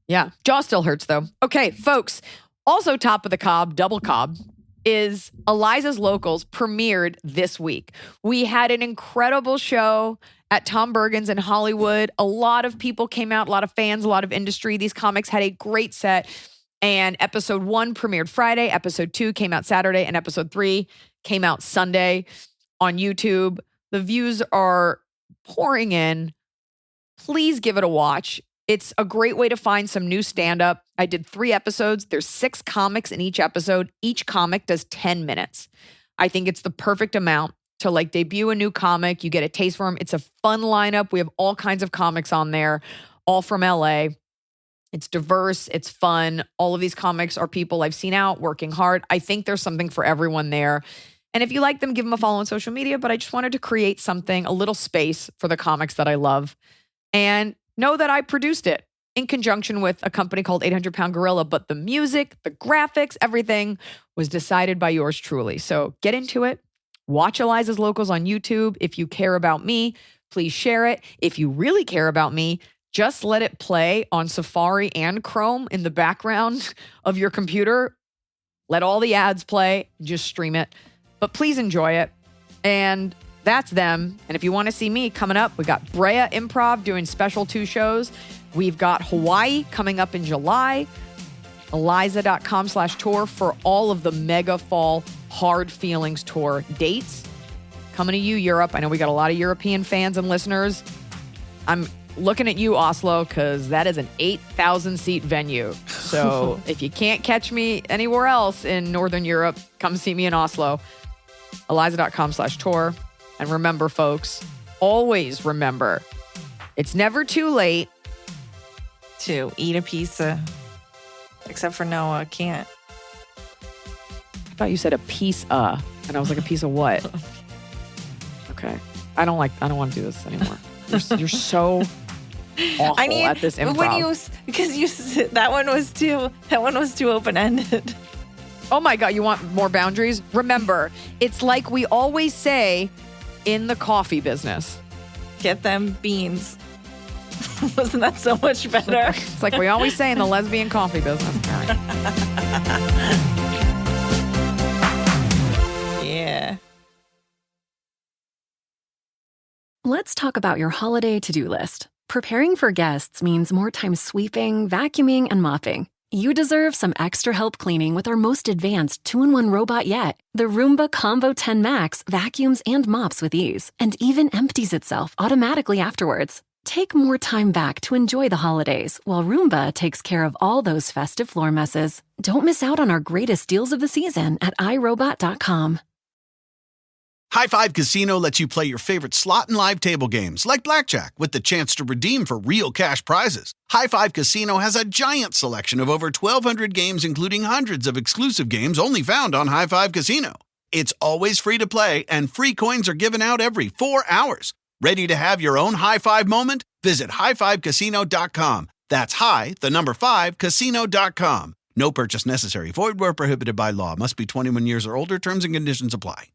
Yeah. Jaw still hurts though. Okay, folks. Also top of the cob, double cob, is Iliza's Locals premiered this week. We had an incredible show at Tom Bergen's in Hollywood. A lot of people came out, a lot of fans, a lot of industry. These comics had a great set. And episode 1 premiered Friday, episode 2 came out Saturday, and episode 3 came out Sunday on YouTube. The views are pouring in. Please give it a watch. It's a great way to find some new stand-up. I did 3 episodes. There's 6 comics in each episode. Each comic does 10 minutes. I think it's the perfect amount to like debut a new comic. You get a taste for them. It's a fun lineup. We have all kinds of comics on there, all from LA. It's diverse. It's fun. All of these comics are people I've seen out working hard. I think there's something for everyone there. And if you like them, give them a follow on social media. But I just wanted to create something, a little space for the comics that I love. And know that I produced it in conjunction with a company called 800 Pound Gorilla. But the music, the graphics, everything was decided by yours truly. So get into it. Watch Iliza's Locals on YouTube. If you care about me, please share it. If you really care about me, just let it play on Safari and Chrome in the background of your computer. Let all the ads play. Just stream it. But please enjoy it. And that's them. And if you want to see me coming up, we got Brea Improv doing special 2 shows. We've got Hawaii coming up in July. Iliza.com/tour for all of the Mega Fall Hard Feelings Tour dates. Coming to you, Europe. I know we got a lot of European fans and listeners. I'm looking at you, Oslo, because that is an 8,000 seat venue. So if you can't catch me anywhere else in Northern Europe, come see me in Oslo. Iliza.com/tour. And remember, folks, always remember, it's never too late to eat a pizza. Except for Noah, can't. I thought you said a piece and I was like, a piece of what? Okay. I don't want to do this anymore. You're so awful at this improv. That one was too open ended. Oh my God, you want more boundaries? Remember, it's like we always say in the coffee business. Get them beans. Wasn't that so much better? It's like we always say in the lesbian coffee business. All right. Yeah. Let's talk about your holiday to-do list. Preparing for guests means more time sweeping, vacuuming, and mopping. You deserve some extra help cleaning with our most advanced 2-in-1 robot yet. The Roomba Combo 10 Max vacuums and mops with ease and even empties itself automatically afterwards. Take more time back to enjoy the holidays while Roomba takes care of all those festive floor messes. Don't miss out on our greatest deals of the season at iRobot.com. High Five Casino lets you play your favorite slot and live table games like blackjack with the chance to redeem for real cash prizes. High Five Casino has a giant selection of over 1,200 games, including hundreds of exclusive games only found on High Five Casino. It's always free to play, and free coins are given out every 4 hours. Ready to have your own high five moment? Visit highfivecasino.com. That's casino.com. No purchase necessary. Void where prohibited by law. Must be 21 years or older. Terms and conditions apply.